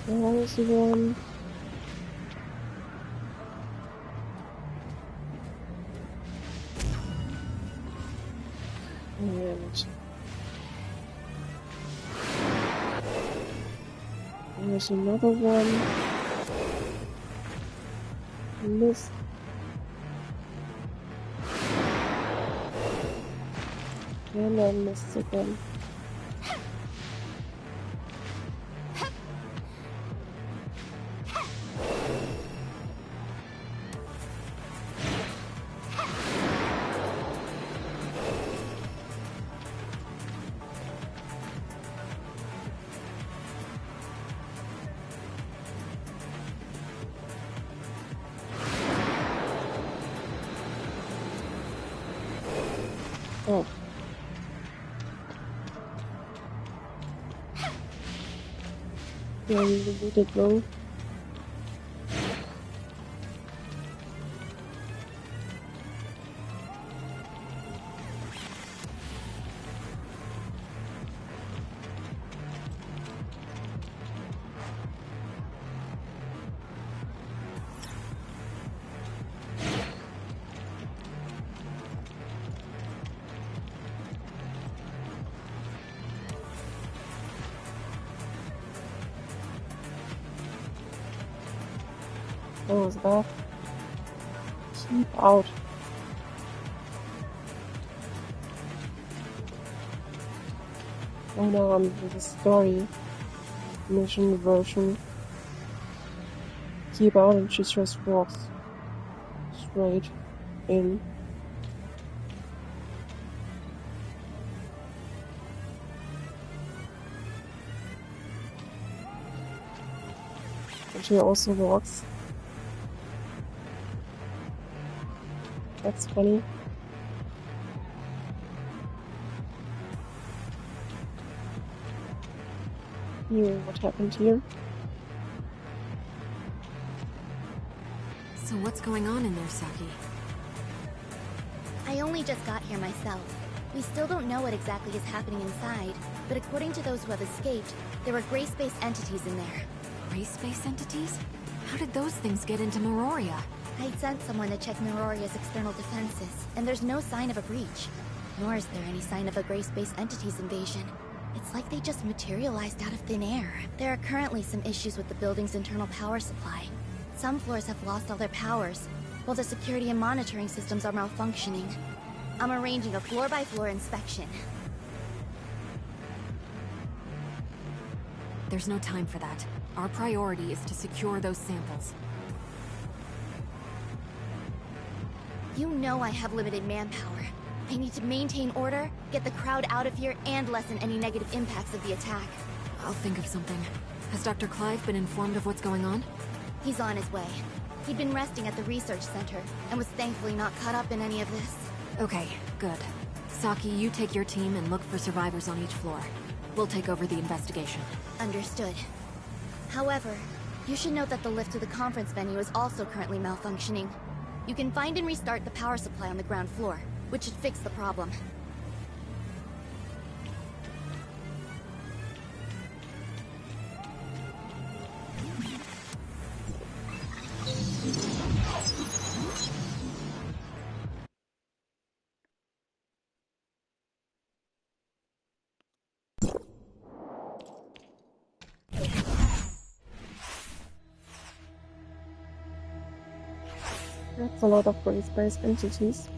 There's one. And there's another one. Missed. And I missed again. Oh. Yeah, we did go. What was that? Keep out. Right now I'm in the story mission version. Keep out, and she just walks straight in. And she also walks. That's funny. Here, what happened here? So what's going on in there, Saki? I only just got here myself. We still don't know what exactly is happening inside, but according to those who have escaped, there were gray space entities in there. Gray space entities? How did those things get into Meroria? I'd sent someone to check Meroria's external defenses, and there's no sign of a breach. Nor is there any sign of a gray space entities invasion. It's like they just materialized out of thin air. There are currently some issues with the building's internal power supply. Some floors have lost all their powers, while the security and monitoring systems are malfunctioning. I'm arranging a floor-by-floor inspection. There's no time for that. Our priority is to secure those samples. You know I have limited manpower. I need to maintain order, get the crowd out of here, and lessen any negative impacts of the attack. I'll think of something. Has Dr. Clive been informed of what's going on? He's on his way. He'd been resting at the research center, and was thankfully not caught up in any of this. Okay, good. Saki, you take your team and look for survivors on each floor. We'll take over the investigation. Understood. However, you should note that the lift to the conference venue is also currently malfunctioning. You can find and restart the power supply on the ground floor, which should fix the problem. That's a lot of gray space entities.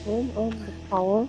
Turn on the power.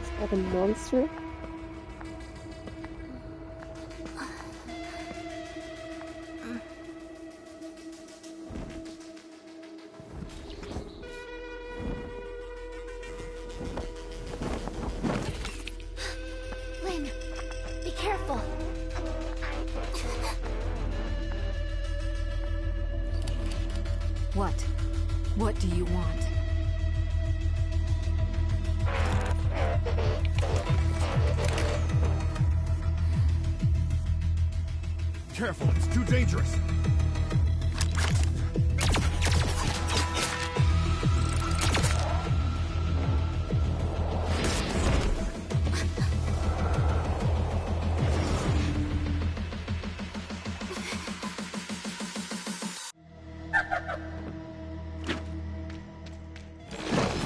Is that a monster? What? What do you want? Careful, it's too dangerous.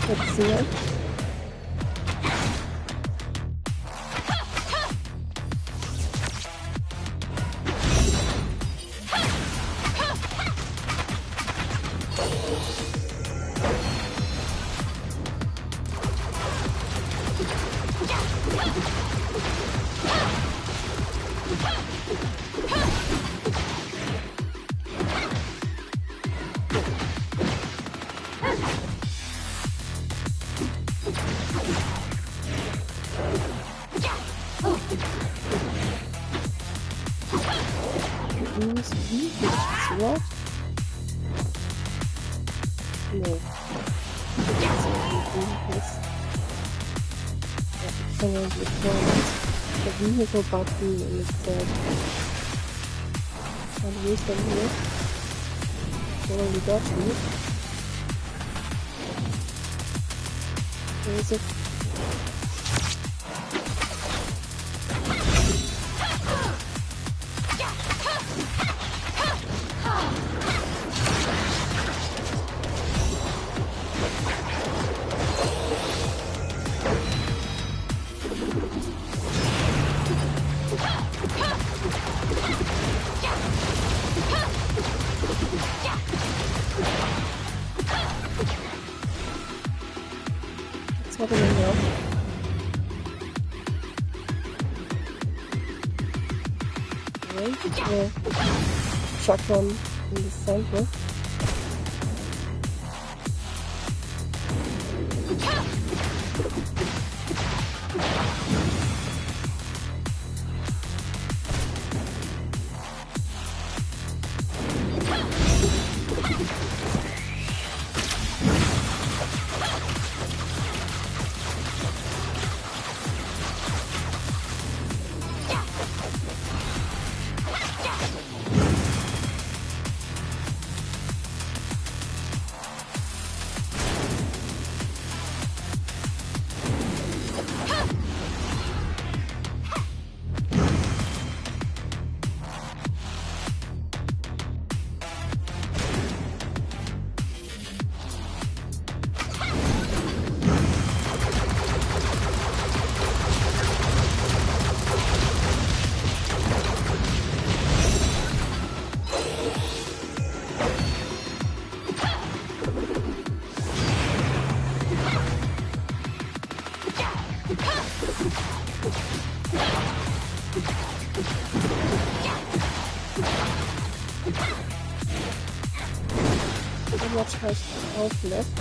Let's see it. What? No. The vehicle button instead. And use them here. Well, we got it. Where is it? What's happening now? Right, shotgun in the center. Much health left.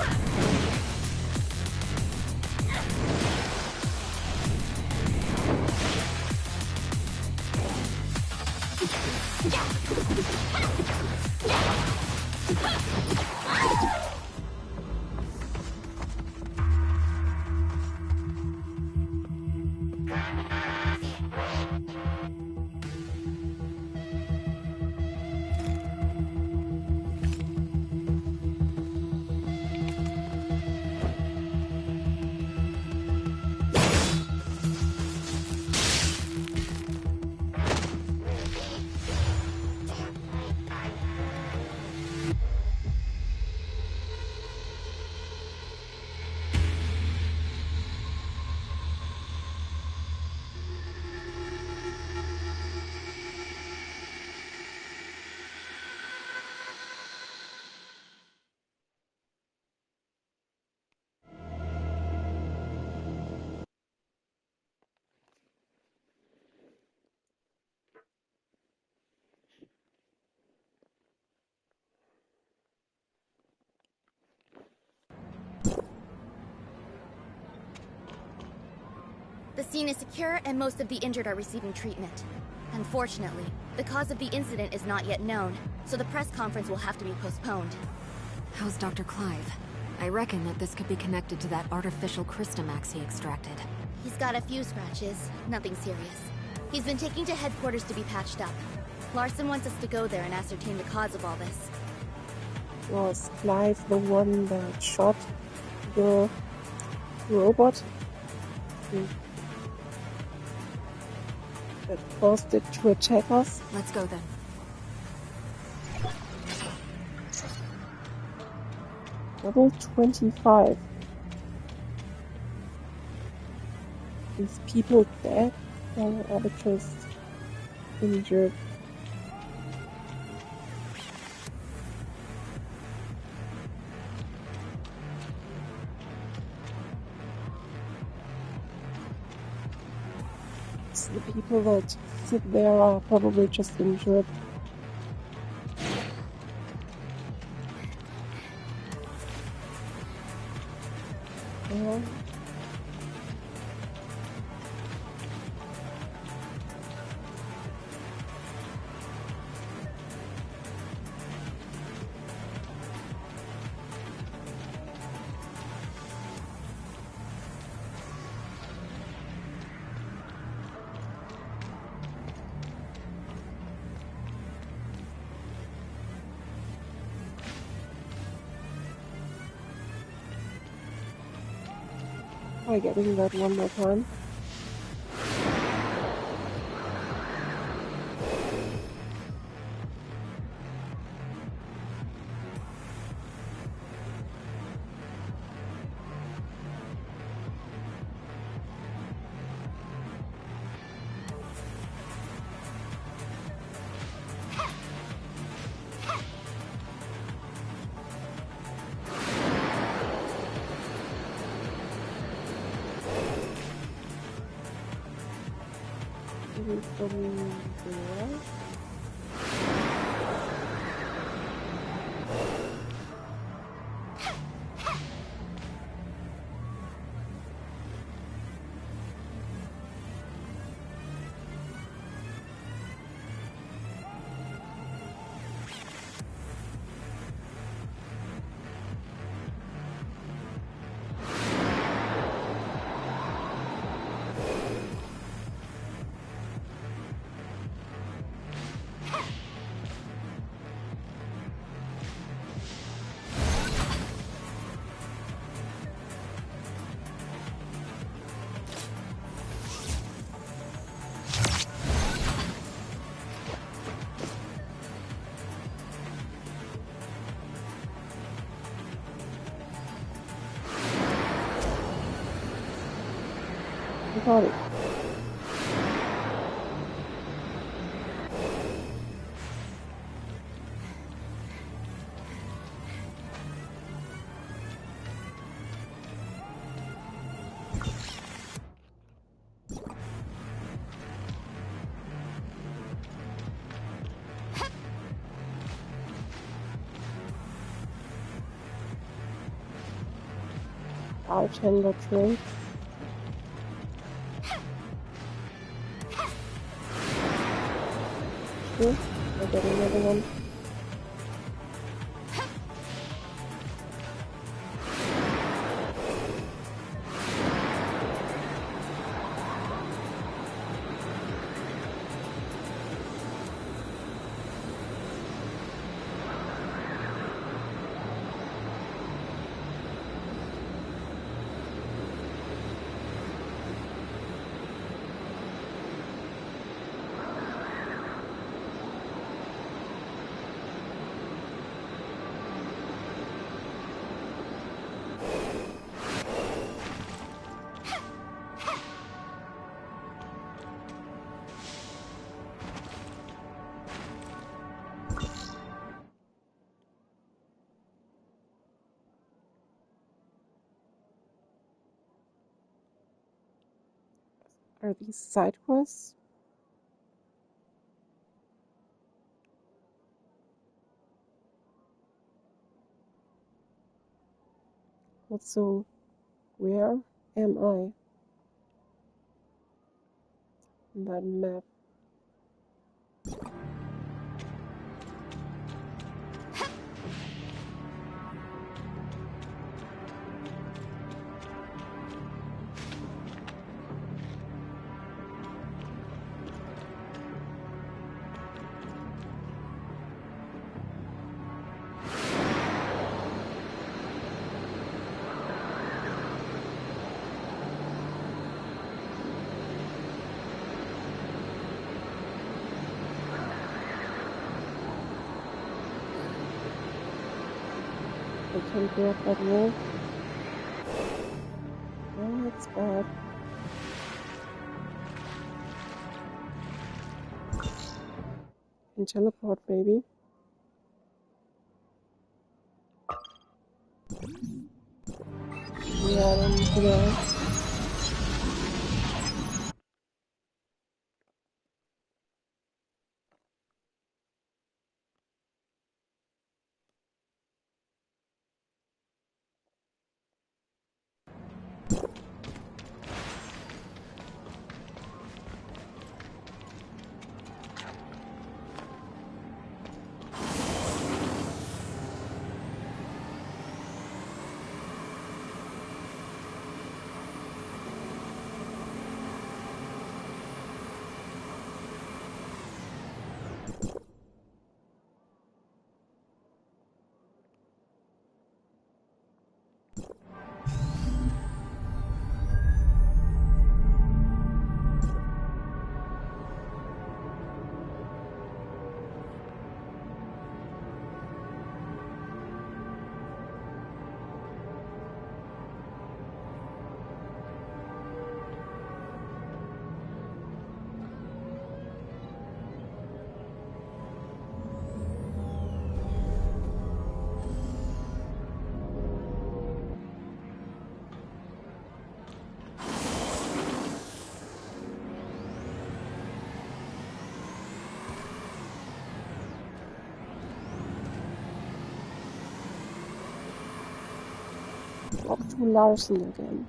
The scene is secure and most of the injured are receiving treatment. Unfortunately, the cause of the incident is not yet known, so the press conference will have to be postponed. How's Dr. Clive? I reckon that this could be connected to that artificial Crystamax he extracted. He's got a few scratches, nothing serious. He's been taken to headquarters to be patched up. Larson wants us to go there and ascertain the cause of all this. Was Clive the one that shot the robot? That caused it to attack us? Let's go then. Level 25. These people dead or are they just injured? So the people that sit there are probably just injured. Yeah. Try getting that one more time. From there. Got it. Bartender drink. I got another one. Are these side quests? Also, where am I in that map? I can grab that wall. Oh, it's bad. And teleport, baby. Yeah, then here. Talk to Larson again.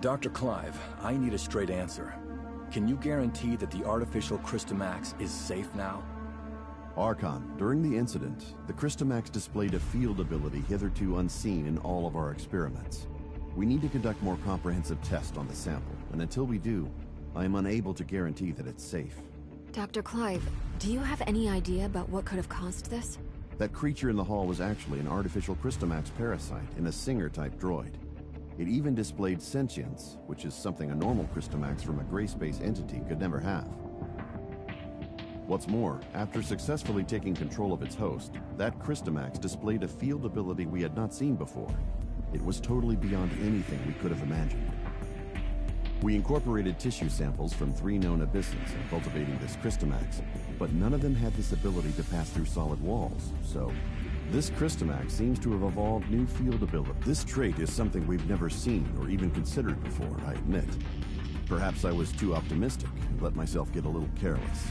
Dr. Clive, I need a straight answer. Can you guarantee that the artificial Crystamax is safe now? Archon, during the incident, the Crystamax displayed a field ability hitherto unseen in all of our experiments. We need to conduct more comprehensive tests on the sample, and until we do, I am unable to guarantee that it's safe. Dr. Clive, do you have any idea about what could have caused this? That creature in the hall was actually an artificial Crystamax parasite in a Singer-type droid. It even displayed sentience, which is something a normal Crystamax from a gray space entity could never have. What's more, after successfully taking control of its host, that Crystamax displayed a field ability we had not seen before. It was totally beyond anything we could have imagined. We incorporated tissue samples from 3 known abyssins in cultivating this Crystamax, but none of them had this ability to pass through solid walls, so this Crystamax seems to have evolved new field ability. This trait is something we've never seen or even considered before, I admit. Perhaps I was too optimistic and let myself get a little careless.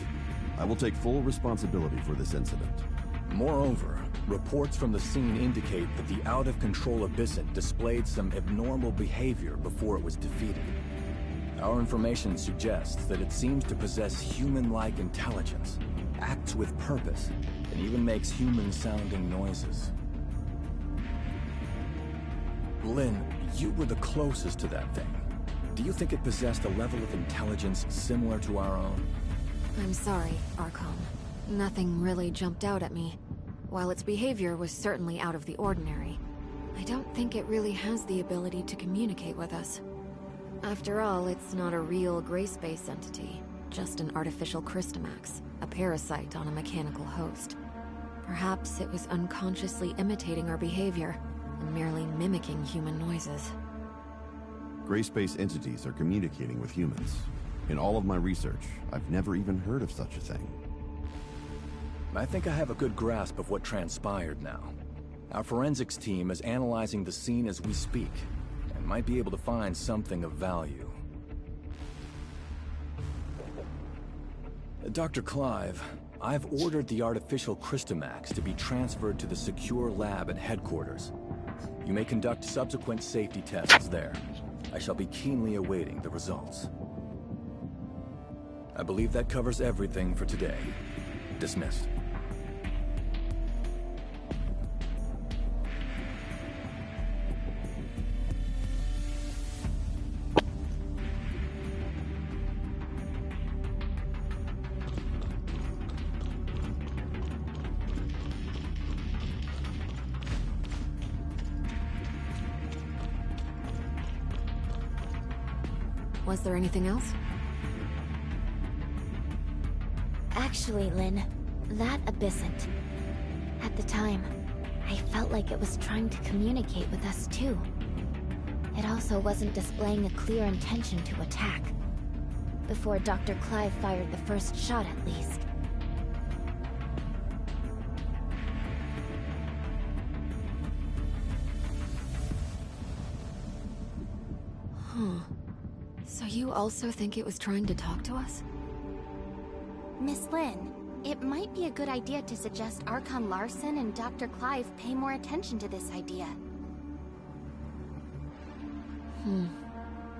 I will take full responsibility for this incident. Moreover, reports from the scene indicate that the out-of-control abyssant displayed some abnormal behavior before it was defeated. Our information suggests that it seems to possess human-like intelligence, acts with purpose, and even makes human-sounding noises. Lynn, you were the closest to that thing. Do you think it possessed a level of intelligence similar to our own? I'm sorry, Archon. Nothing really jumped out at me. While its behavior was certainly out of the ordinary, I don't think it really has the ability to communicate with us. After all, it's not a real gray space entity, just an artificial Crystamax, a parasite on a mechanical host. Perhaps it was unconsciously imitating our behavior and merely mimicking human noises. Gray space entities are communicating with humans. In all of my research, I've never even heard of such a thing. I think I have a good grasp of what transpired now. Our forensics team is analyzing the scene as we speak, and might be able to find something of value. Dr. Clive, I've ordered the artificial Crystamax to be transferred to the secure lab at headquarters. You may conduct subsequent safety tests there. I shall be keenly awaiting the results. I believe that covers everything for today. Dismissed. Was there anything else? Actually, Lynn, that abyssint. At the time, I felt like it was trying to communicate with us too. It also wasn't displaying a clear intention to attack. Before Dr. Clive fired the first shot, at least. Huh. So you also think it was trying to talk to us? Miss Lynn, it might be a good idea to suggest Archon Larson and Dr. Clive pay more attention to this idea.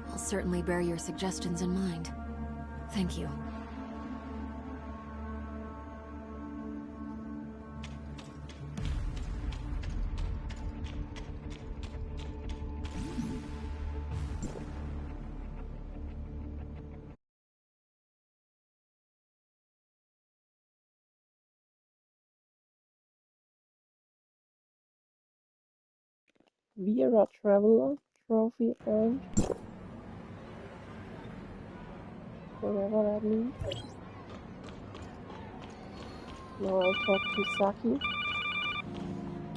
I'll certainly bear your suggestions in mind. Thank you. Vera Traveler trophy earned. Whatever that means. Now I'll talk to Saki.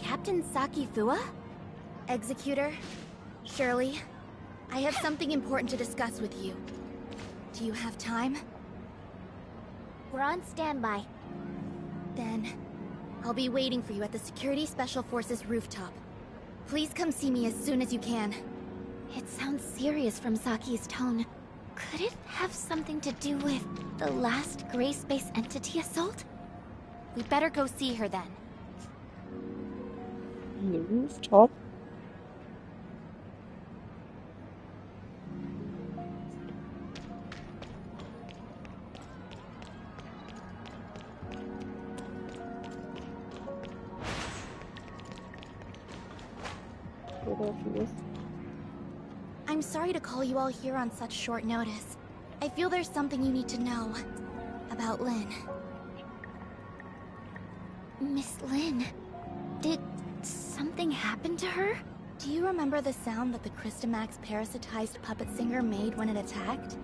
Captain Saki Thua? Executor, Shirley, I have something important to discuss with you. Do you have time? We're on standby. Then, I'll be waiting for you at the Security Special Forces rooftop. Please come see me as soon as you can. It sounds serious from Saki's tone. Could it have something to do with the last Gray Space Entity assault? We better go see her then. On the rooftop? There she is. I'm sorry to call you all here on such short notice. I feel there's something you need to know about Lynn. Miss Lynn, did something happen to her? Do you remember the sound that the Crystamax parasitized puppet singer made when it attacked?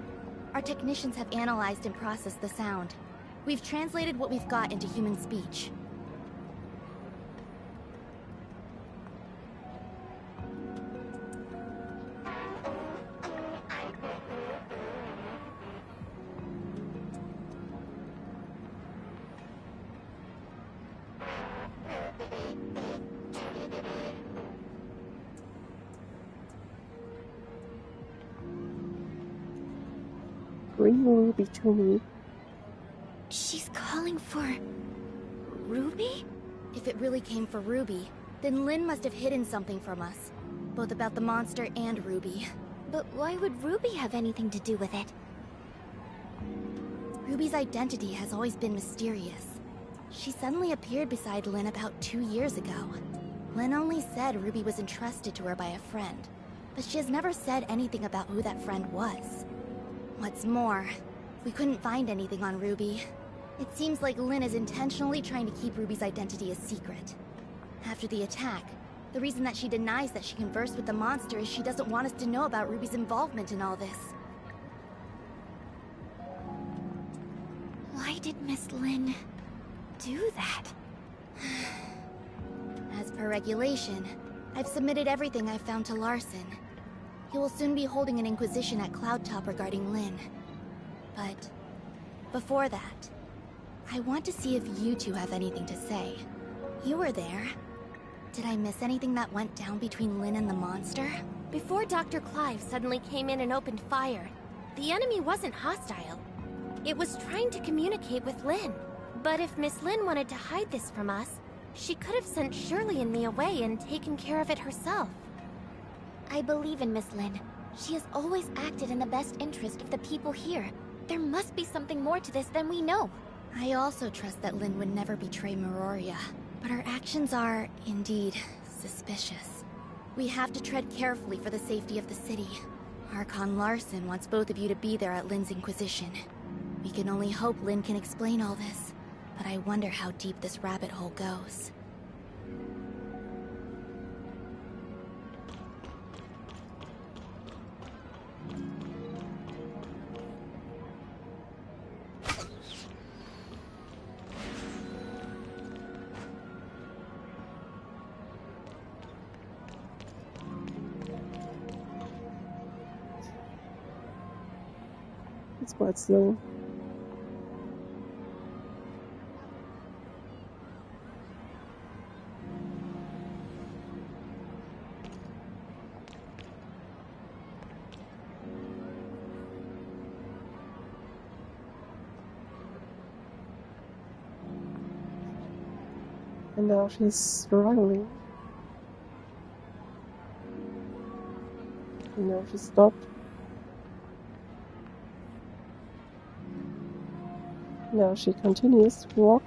Our technicians have analyzed and processed the sound. We've translated what we've got into human speech. Bring Ruby to me. She's calling for... Ruby? If it really came for Ruby, then Lynn must have hidden something from us. Both about the monster and Ruby. But why would Ruby have anything to do with it? Ruby's identity has always been mysterious. She suddenly appeared beside Lynn about 2 years ago. Lynn only said Ruby was entrusted to her by a friend, but she has never said anything about who that friend was. What's more, we couldn't find anything on Ruby. It seems like Lynn is intentionally trying to keep Ruby's identity a secret. After the attack, the reason that she denies that she conversed with the monster is she doesn't want us to know about Ruby's involvement in all this. Why did Miss Lynn do that? As per regulation, I've submitted everything I've found to Larson. He will soon be holding an inquisition at Cloudtop regarding Lynn. But before that, I want to see if you two have anything to say. You were there. Did I miss anything that went down between Lynn and the monster? Before Dr. Clive suddenly came in and opened fire, the enemy wasn't hostile. It was trying to communicate with Lynn. But if Miss Lynn wanted to hide this from us, she could have sent Shirley and me away and taken care of it herself. I believe in Miss Lynn. She has always acted in the best interest of the people here. There must be something more to this than we know. I also trust that Lynn would never betray Meroria, but her actions are, indeed, suspicious. We have to tread carefully for the safety of the city. Archon Larson wants both of you to be there at Lynn's Inquisition. We can only hope Lynn can explain all this, but I wonder how deep this rabbit hole goes. It's quite slow. And now she's struggling. And now she stopped. Now she continues to walk.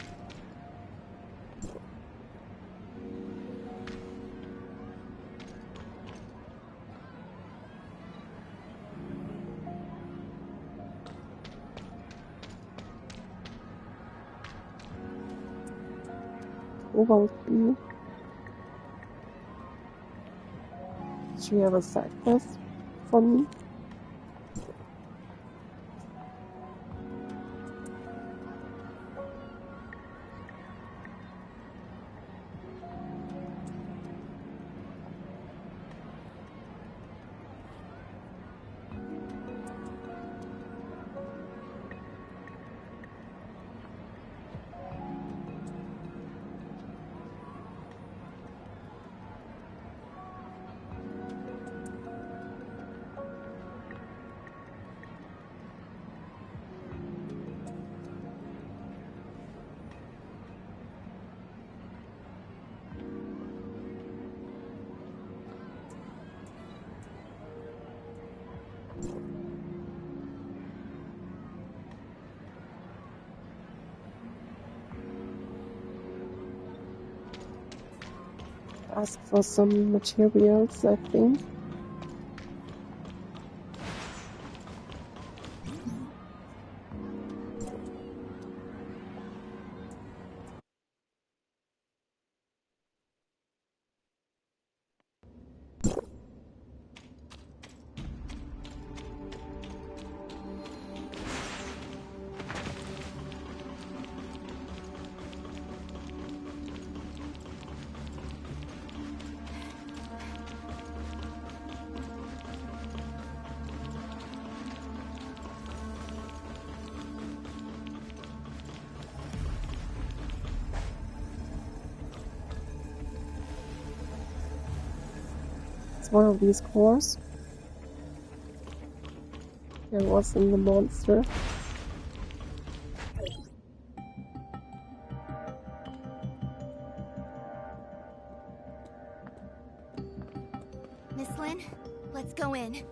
Won't be. Does she have a side quest for me? Ask for some materials, I think. One of these cores. There was in the monster. Miss Lynn, let's go in.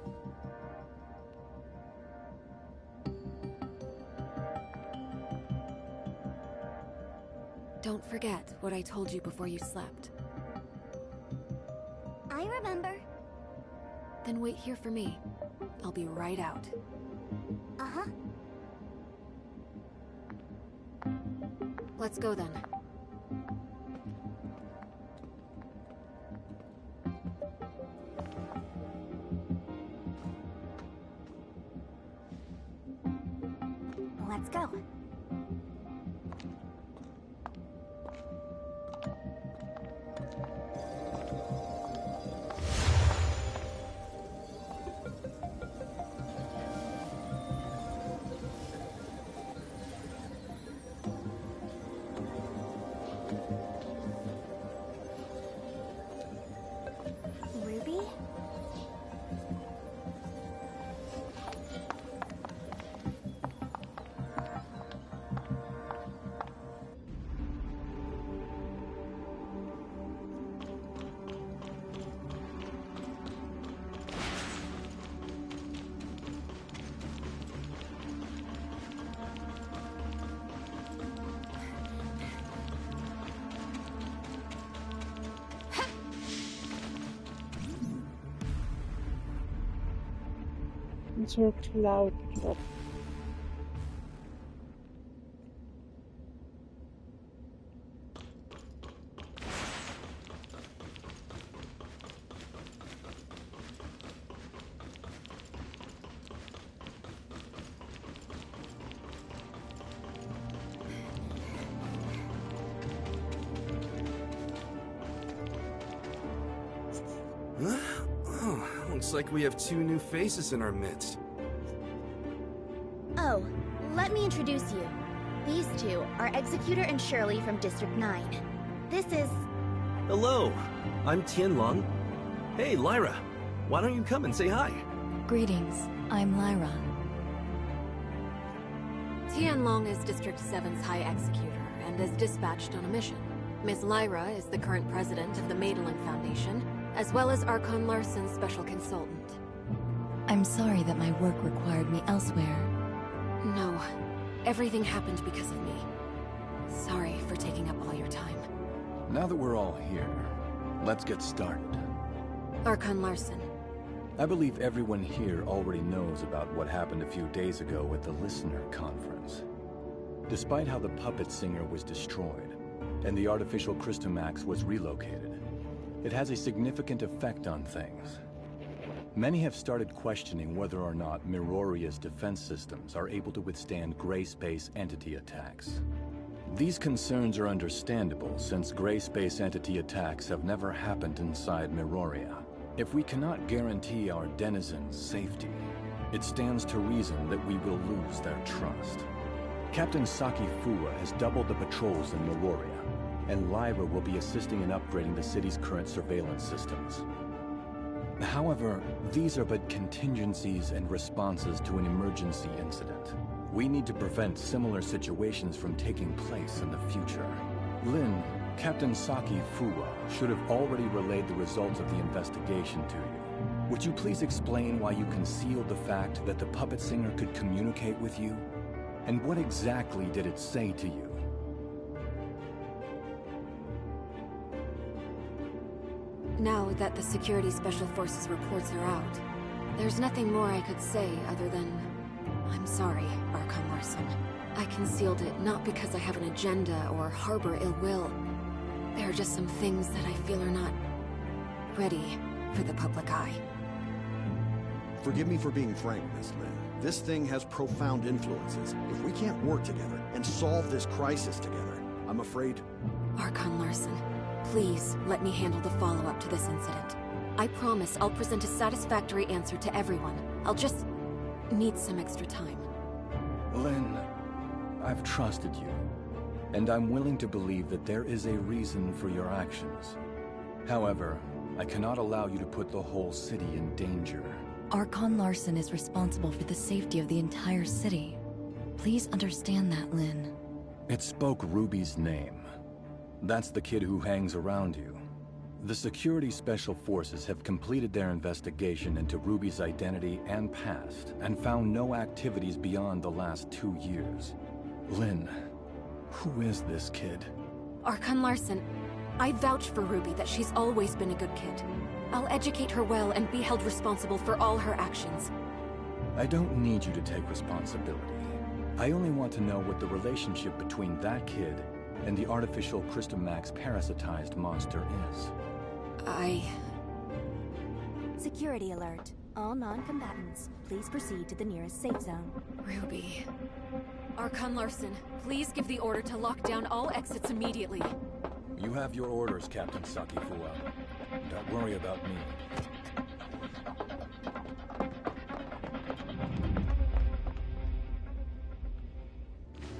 Don't forget what I told you before you slept. I remember. Then wait here for me. I'll be right out. Uh-huh. Let's go then. Let's go. Ruby? Enter cloud drop. Huh? Oh, looks like we have two new faces in our midst. Hello. Let me introduce you. These two are Executor and Shirley from District 9. This is... Hello, I'm Tianlong. Hey, Lyra. Why don't you come and say hi? Greetings, I'm Lyra. Tianlong is District 7's High Executor and is dispatched on a mission. Miss Lyra is the current president of the Madeline Foundation, as well as Archon Larson's special consultant. I'm sorry that my work required me elsewhere. No, everything happened because of me. Sorry for taking up all your time. Now that we're all here, let's get started. Archon Larson. I believe everyone here already knows about what happened a few days ago at the Listener Conference. Despite how the Puppet Singer was destroyed, and the artificial Crystamax was relocated, it has a significant effect on things. Many have started questioning whether or not Miroria's defense systems are able to withstand gray space entity attacks. These concerns are understandable since gray space entity attacks have never happened inside Miroria. If we cannot guarantee our denizens' safety, it stands to reason that we will lose their trust. Captain Saki Fuwa has doubled the patrols in Miroria, and Lyra will be assisting in upgrading the city's current surveillance systems. However, these are but contingencies and responses to an emergency incident. We need to prevent similar situations from taking place in the future. Lin, Captain Saki Fuwa should have already relayed the results of the investigation to you. Would you please explain why you concealed the fact that the Puppet Singer could communicate with you? And what exactly did it say to you? Now that the Security Special Forces reports are out, there's nothing more I could say other than... I'm sorry, Archon Larson. I concealed it not because I have an agenda or harbor ill will. There are just some things that I feel are not... ready for the public eye. Forgive me for being frank, Miss Lin. This thing has profound influences. If we can't work together and solve this crisis together, I'm afraid... Archon Larson, please let me handle the follow-up to this incident. I promise I'll present a satisfactory answer to everyone. I'll just need some extra time. Lin, I've trusted you, and I'm willing to believe that there is a reason for your actions. However, I cannot allow you to put the whole city in danger. Archon Larson is responsible for the safety of the entire city. Please understand that, Lin. It spoke Ruby's name. That's the kid who hangs around you. The Security Special Forces have completed their investigation into Ruby's identity and past, and found no activities beyond the last 2 years. Lin, who is this kid? Archon Larson, I vouch for Ruby that she's always been a good kid. I'll educate her well and be held responsible for all her actions. I don't need you to take responsibility. I only want to know what the relationship between that kid and the artificial Crystamax parasitized monster is. Security alert. All non-combatants, please proceed to the nearest safe zone. Ruby. Archon Larson, please give the order to lock down all exits immediately. You have your orders, Captain Saki Fuwa. Don't worry about me.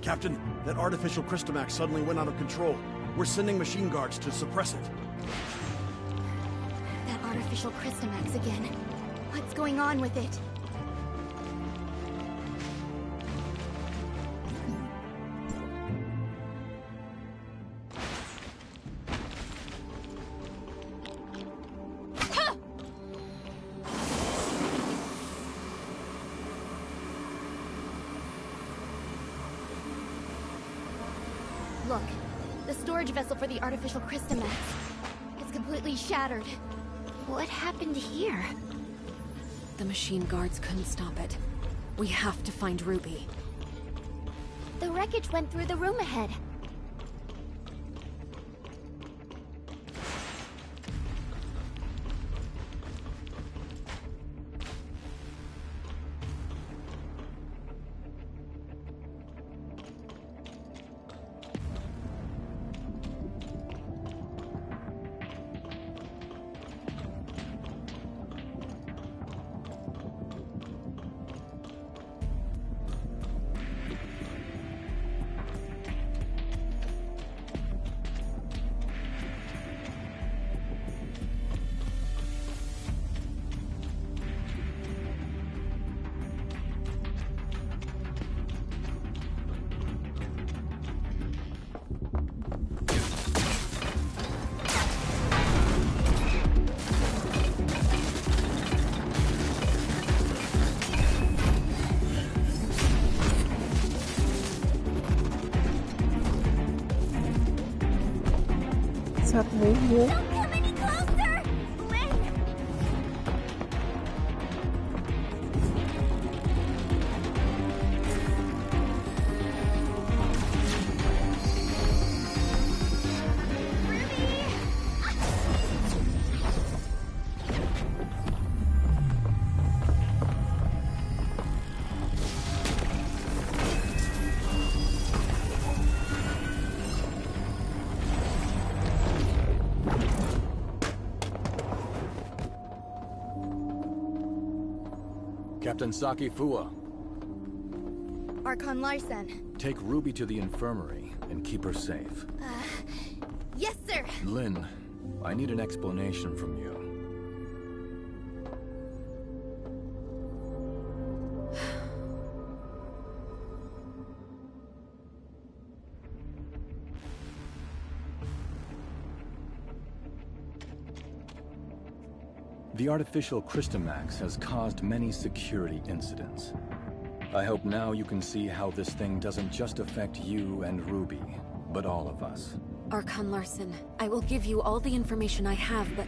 Captain, that artificial Crystamax suddenly went out of control. We're sending machine guards to suppress it. That artificial Crystamax again. What's going on with it? Look, the storage vessel for the artificial Crystamax. It's completely shattered. What happened here? The machine guards couldn't stop it. We have to find Ruby. The wreckage went through the room ahead. is happening here? Don't come any closer! Lynn! Captain Saki Fua, Archon Larson. take Ruby to the infirmary and keep her safe. Yes, sir! Lynn, I need an explanation from you. The artificial Crystamax has caused many security incidents. I hope now you can see how this thing doesn't just affect you and Ruby, but all of us. Archon Larson, I will give you all the information I have, but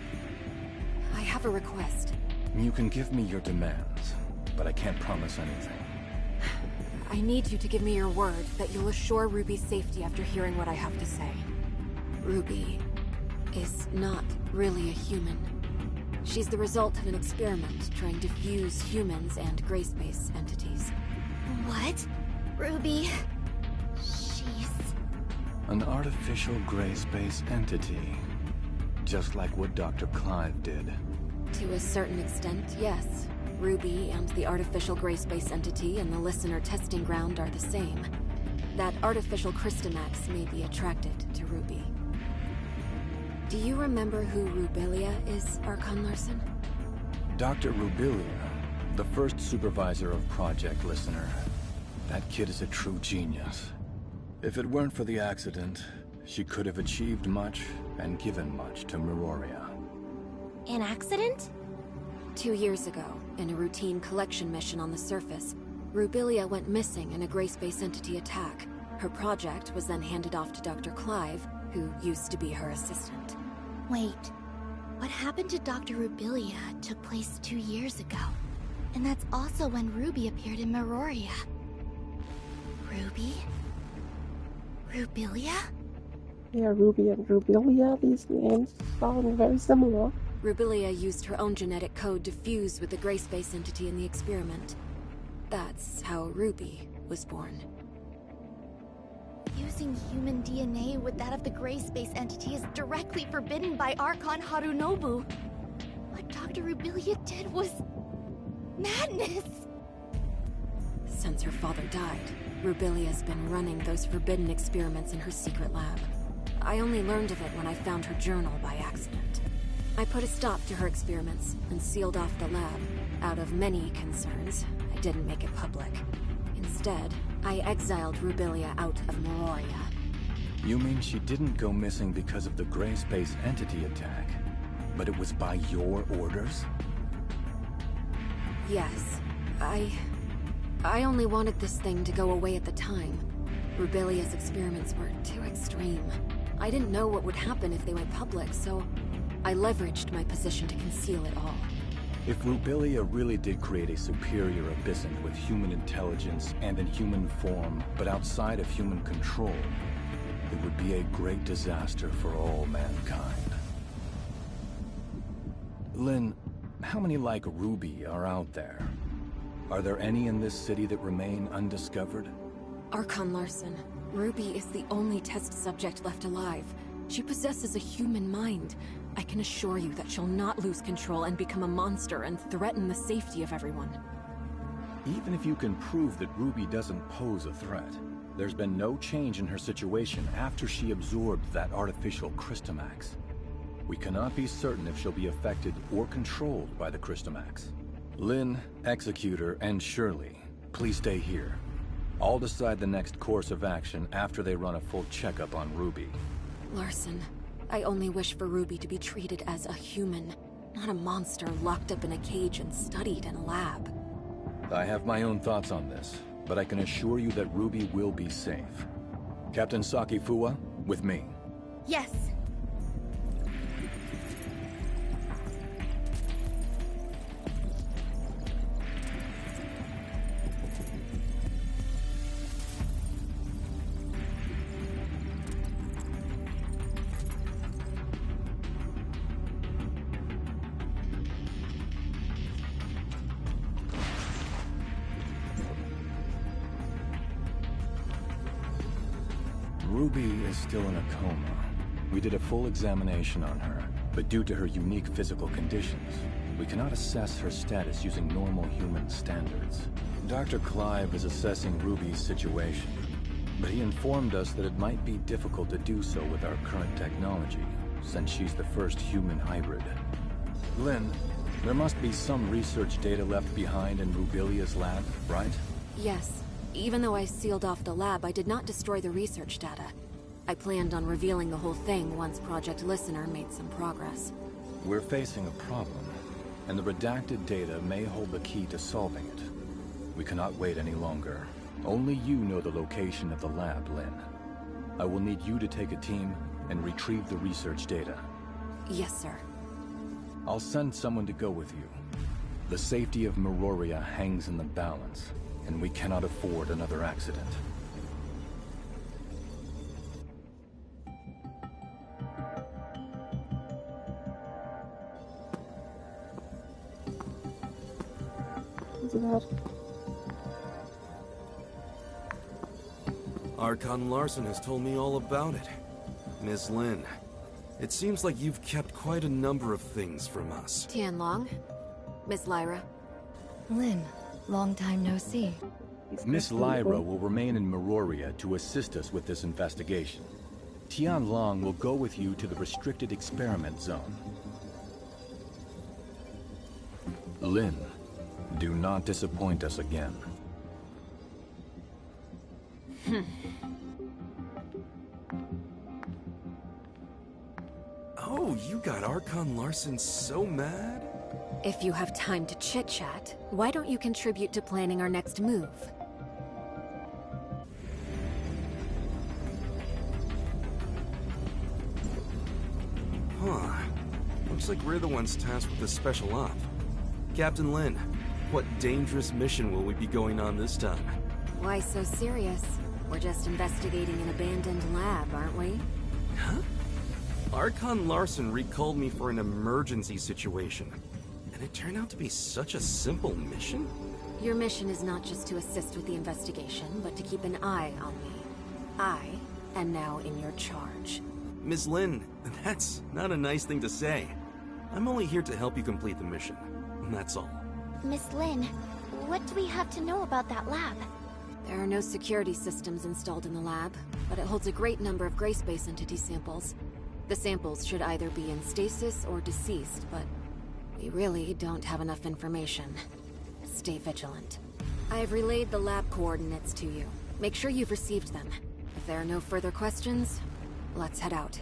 I have a request. You can give me your demands, but I can't promise anything. I need you to give me your word that you'll assure Ruby's safety after hearing what I have to say. Ruby is not really a human. She's the result of an experiment trying to fuse humans and gray space entities. What? Ruby... she's... An artificial gray space entity. Just like what Dr. Clive did. To a certain extent, yes. Ruby and the artificial gray space entity in the Listener testing ground are the same. That artificial Crystamax may be attracted to Ruby. Do you remember who Rubilia is, Archon Larson? Dr. Rubilia, the first supervisor of Project Listener. That kid is a true genius. If it weren't for the accident, she could have achieved much and given much to Meroria. An accident? 2 years ago, in a routine collection mission on the surface, Rubilia went missing in a gray space entity attack. Her project was then handed off to Dr. Clive, who used to be her assistant. Wait, what happened to Dr. Rubilia took place 2 years ago. And that's also when Ruby appeared in Meroria. Ruby? Rubilia? Yeah, Ruby and Rubilia, these names sound very similar. Rubilia used her own genetic code to fuse with the gray space entity in the experiment. That's how Ruby was born. Using human DNA with that of the gray space entity is directly forbidden by Archon Harunobu. What Dr. Rubilia did was... madness! Since her father died, Rubilia's been running those forbidden experiments in her secret lab. I only learned of it when I found her journal by accident. I put a stop to her experiments and sealed off the lab. Out of many concerns, I didn't make it public. Instead, I exiled Rubilia out of Meroria. You mean she didn't go missing because of the gray space entity attack, but it was by your orders? Yes. I only wanted this thing to go away at the time. Rubilia's experiments were too extreme. I didn't know what would happen if they went public, so I leveraged my position to conceal it all. If Rubilia really did create a superior abyssant with human intelligence and in human form, but outside of human control, it would be a great disaster for all mankind. Lynn, how many like Ruby are out there? Are there any in this city that remain undiscovered? Archon Larson, Ruby is the only test subject left alive. She possesses a human mind. I can assure you that she'll not lose control and become a monster and threaten the safety of everyone. Even if you can prove that Ruby doesn't pose a threat, there's been no change in her situation after she absorbed that artificial Crystamax. We cannot be certain if she'll be affected or controlled by the Crystamax. Lynn, Executor, and Shirley, please stay here. I'll decide the next course of action after they run a full checkup on Ruby. Larson, I only wish for Ruby to be treated as a human, not a monster locked up in a cage and studied in a lab. I have my own thoughts on this, but I can assure you that Ruby will be safe. Captain Saki Fua, with me. Yes. Ruby is still in a coma. We did a full examination on her, but due to her unique physical conditions, we cannot assess her status using normal human standards. Dr. Clive is assessing Ruby's situation, but he informed us that it might be difficult to do so with our current technology, since she's the first human hybrid. Lynn, there must be some research data left behind in Rubilia's lab, right? Yes. Even though I sealed off the lab, I did not destroy the research data. I planned on revealing the whole thing once Project Listener made some progress. We're facing a problem, and the redacted data may hold the key to solving it. We cannot wait any longer. Only you know the location of the lab, Lynn. I will need you to take a team and retrieve the research data. Yes, sir. I'll send someone to go with you. The safety of Meroria hangs in the balance, and we cannot afford another accident. Archon Larson has told me all about it. Miss Lin, it seems like you've kept quite a number of things from us. Tianlong, Miss Lyra. Lin, long time no see. Miss Lyra will remain in Meroria to assist us with this investigation. Tianlong will go with you to the restricted experiment zone. Lin, do not disappoint us again. Oh, you got Archon Larson so mad? If you have time to chit-chat, why don't you contribute to planning our next move? Huh. Looks like we're the ones tasked with this special op. Captain Lin, what dangerous mission will we be going on this time? Why so serious? We're just investigating an abandoned lab, aren't we? Huh? Archon Larson recalled me for an emergency situation. And it turned out to be such a simple mission? Your mission is not just to assist with the investigation, but to keep an eye on me. I am now in your charge. Ms. Lin, that's not a nice thing to say. I'm only here to help you complete the mission. That's all. Miss Lin, what do we have to know about that lab? There are no security systems installed in the lab, but it holds a great number of gray space entity samples. The samples should either be in stasis or deceased, but we really don't have enough information. Stay vigilant. I have relayed the lab coordinates to you. Make sure you've received them. If there are no further questions, let's head out.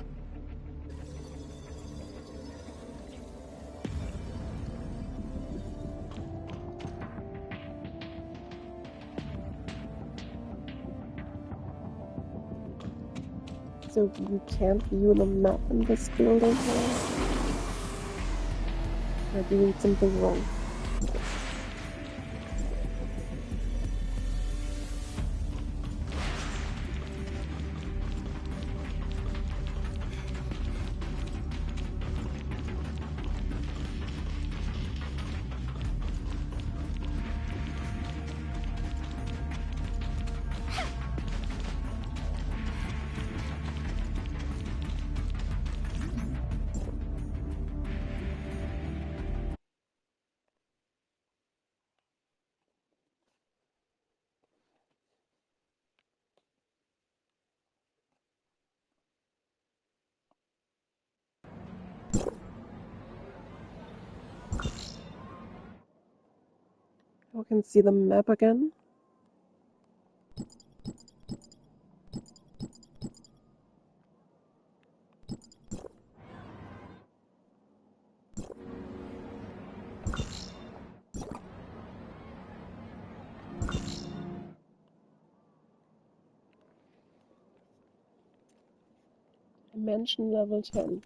So you can't view the map in this building here. You're doing something wrong. We can see the map again. Dimension level 10.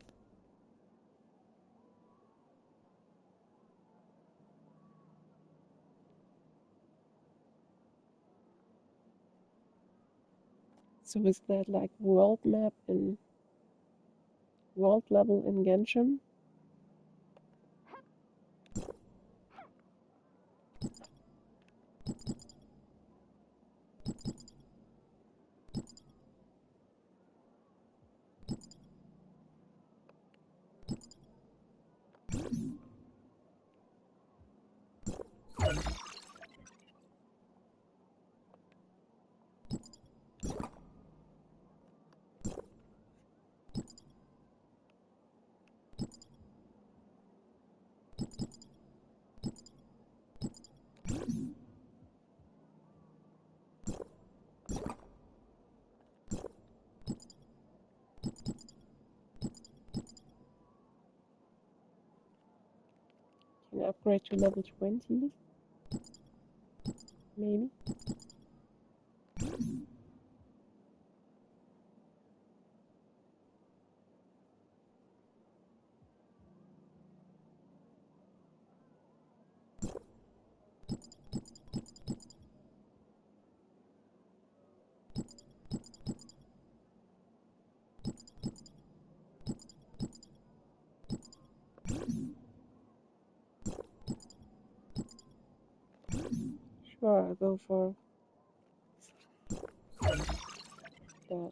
So is that like world map in world level in Genshin? upgrade to level 20. Maybe. Sure, I'll go for that.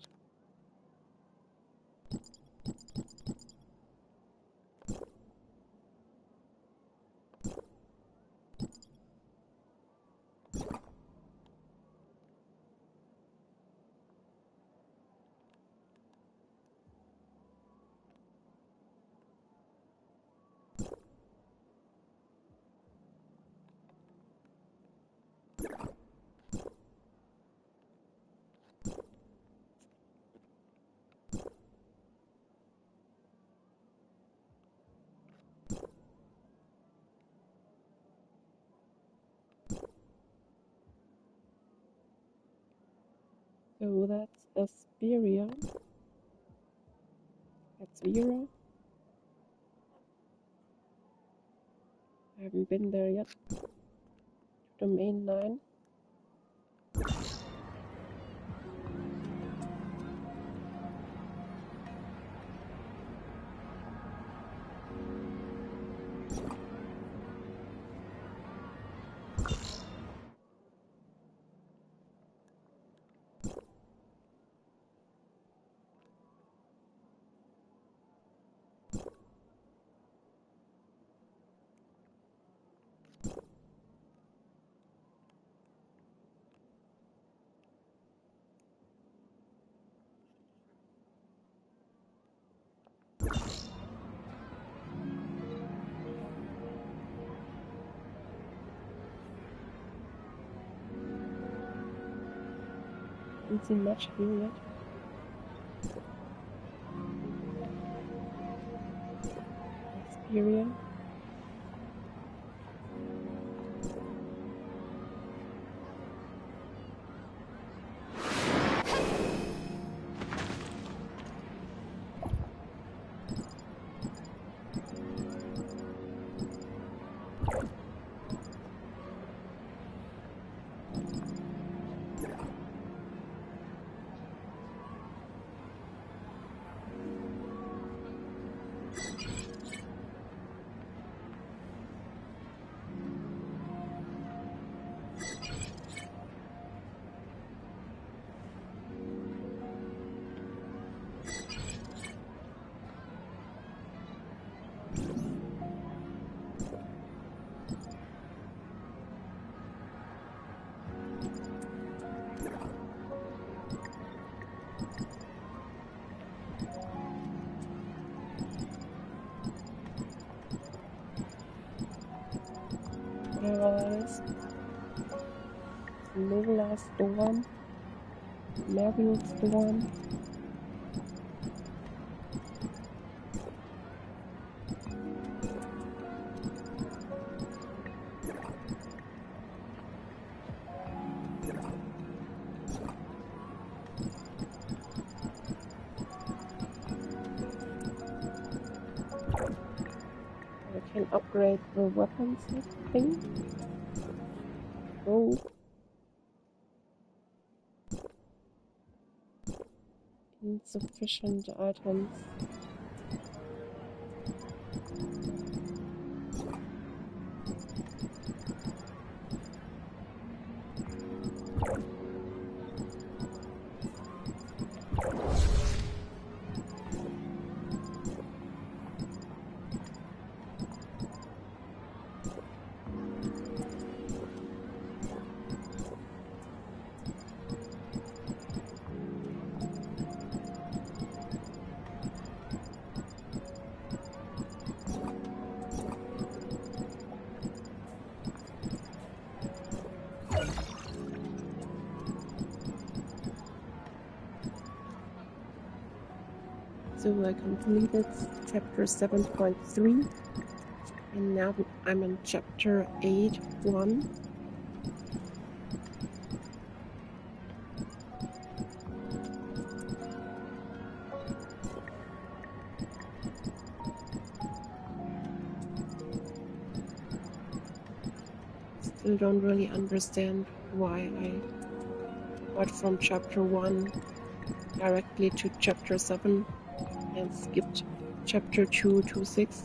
So that's Asperia. That's Vera. I haven't been there yet. Domain 9. Haven't seen much here yet. Asperia. Nova Storm, Mariel Storm. I can upgrade the weapons thing. Oh. Insufficient items. So I completed chapter 7.3. And now I'm in chapter 8-1. Still don't really understand why I got from chapter 1 directly to chapter 7 and skipped chapter 2 to 6.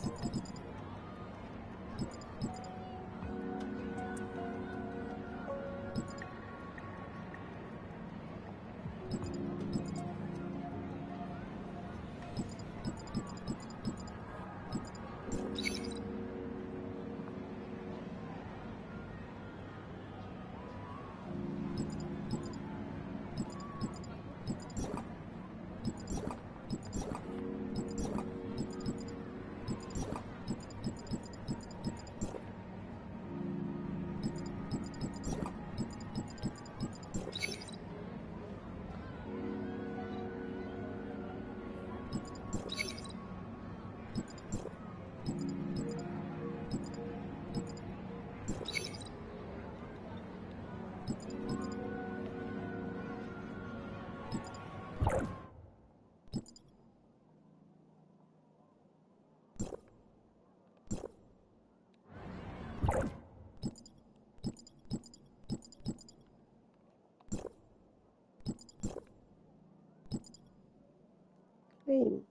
Hey.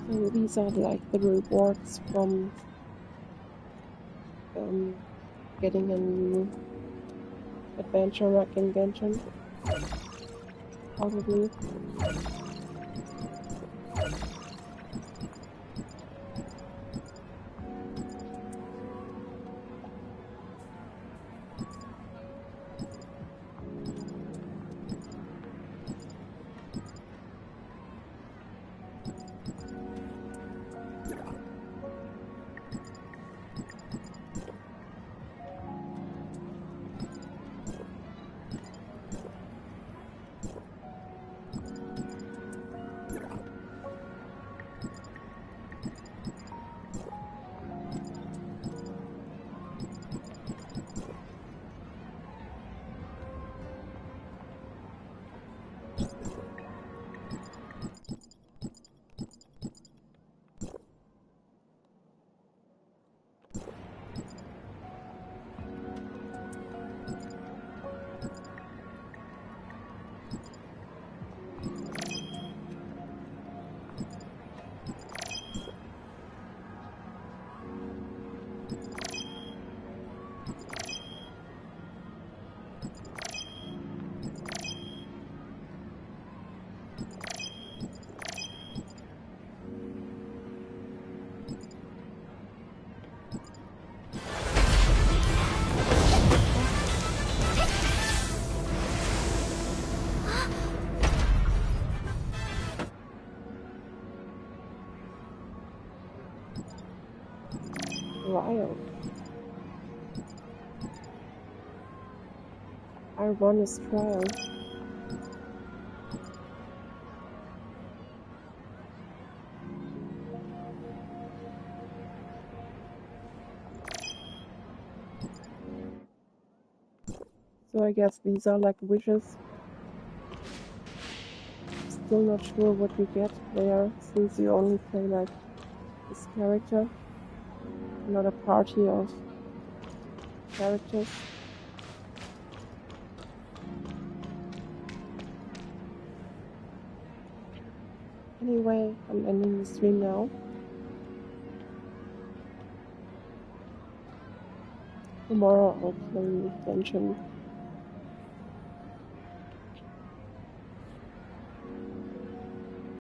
So these are like the rewards from getting a new adventure rack in Genshin. Probably. trial. I won his trial. So I guess these are like wishes. Still not sure what you get there, since you only play like this character, not a party of characters. Anyway, I'm ending the stream now. Tomorrow I'll play Genshin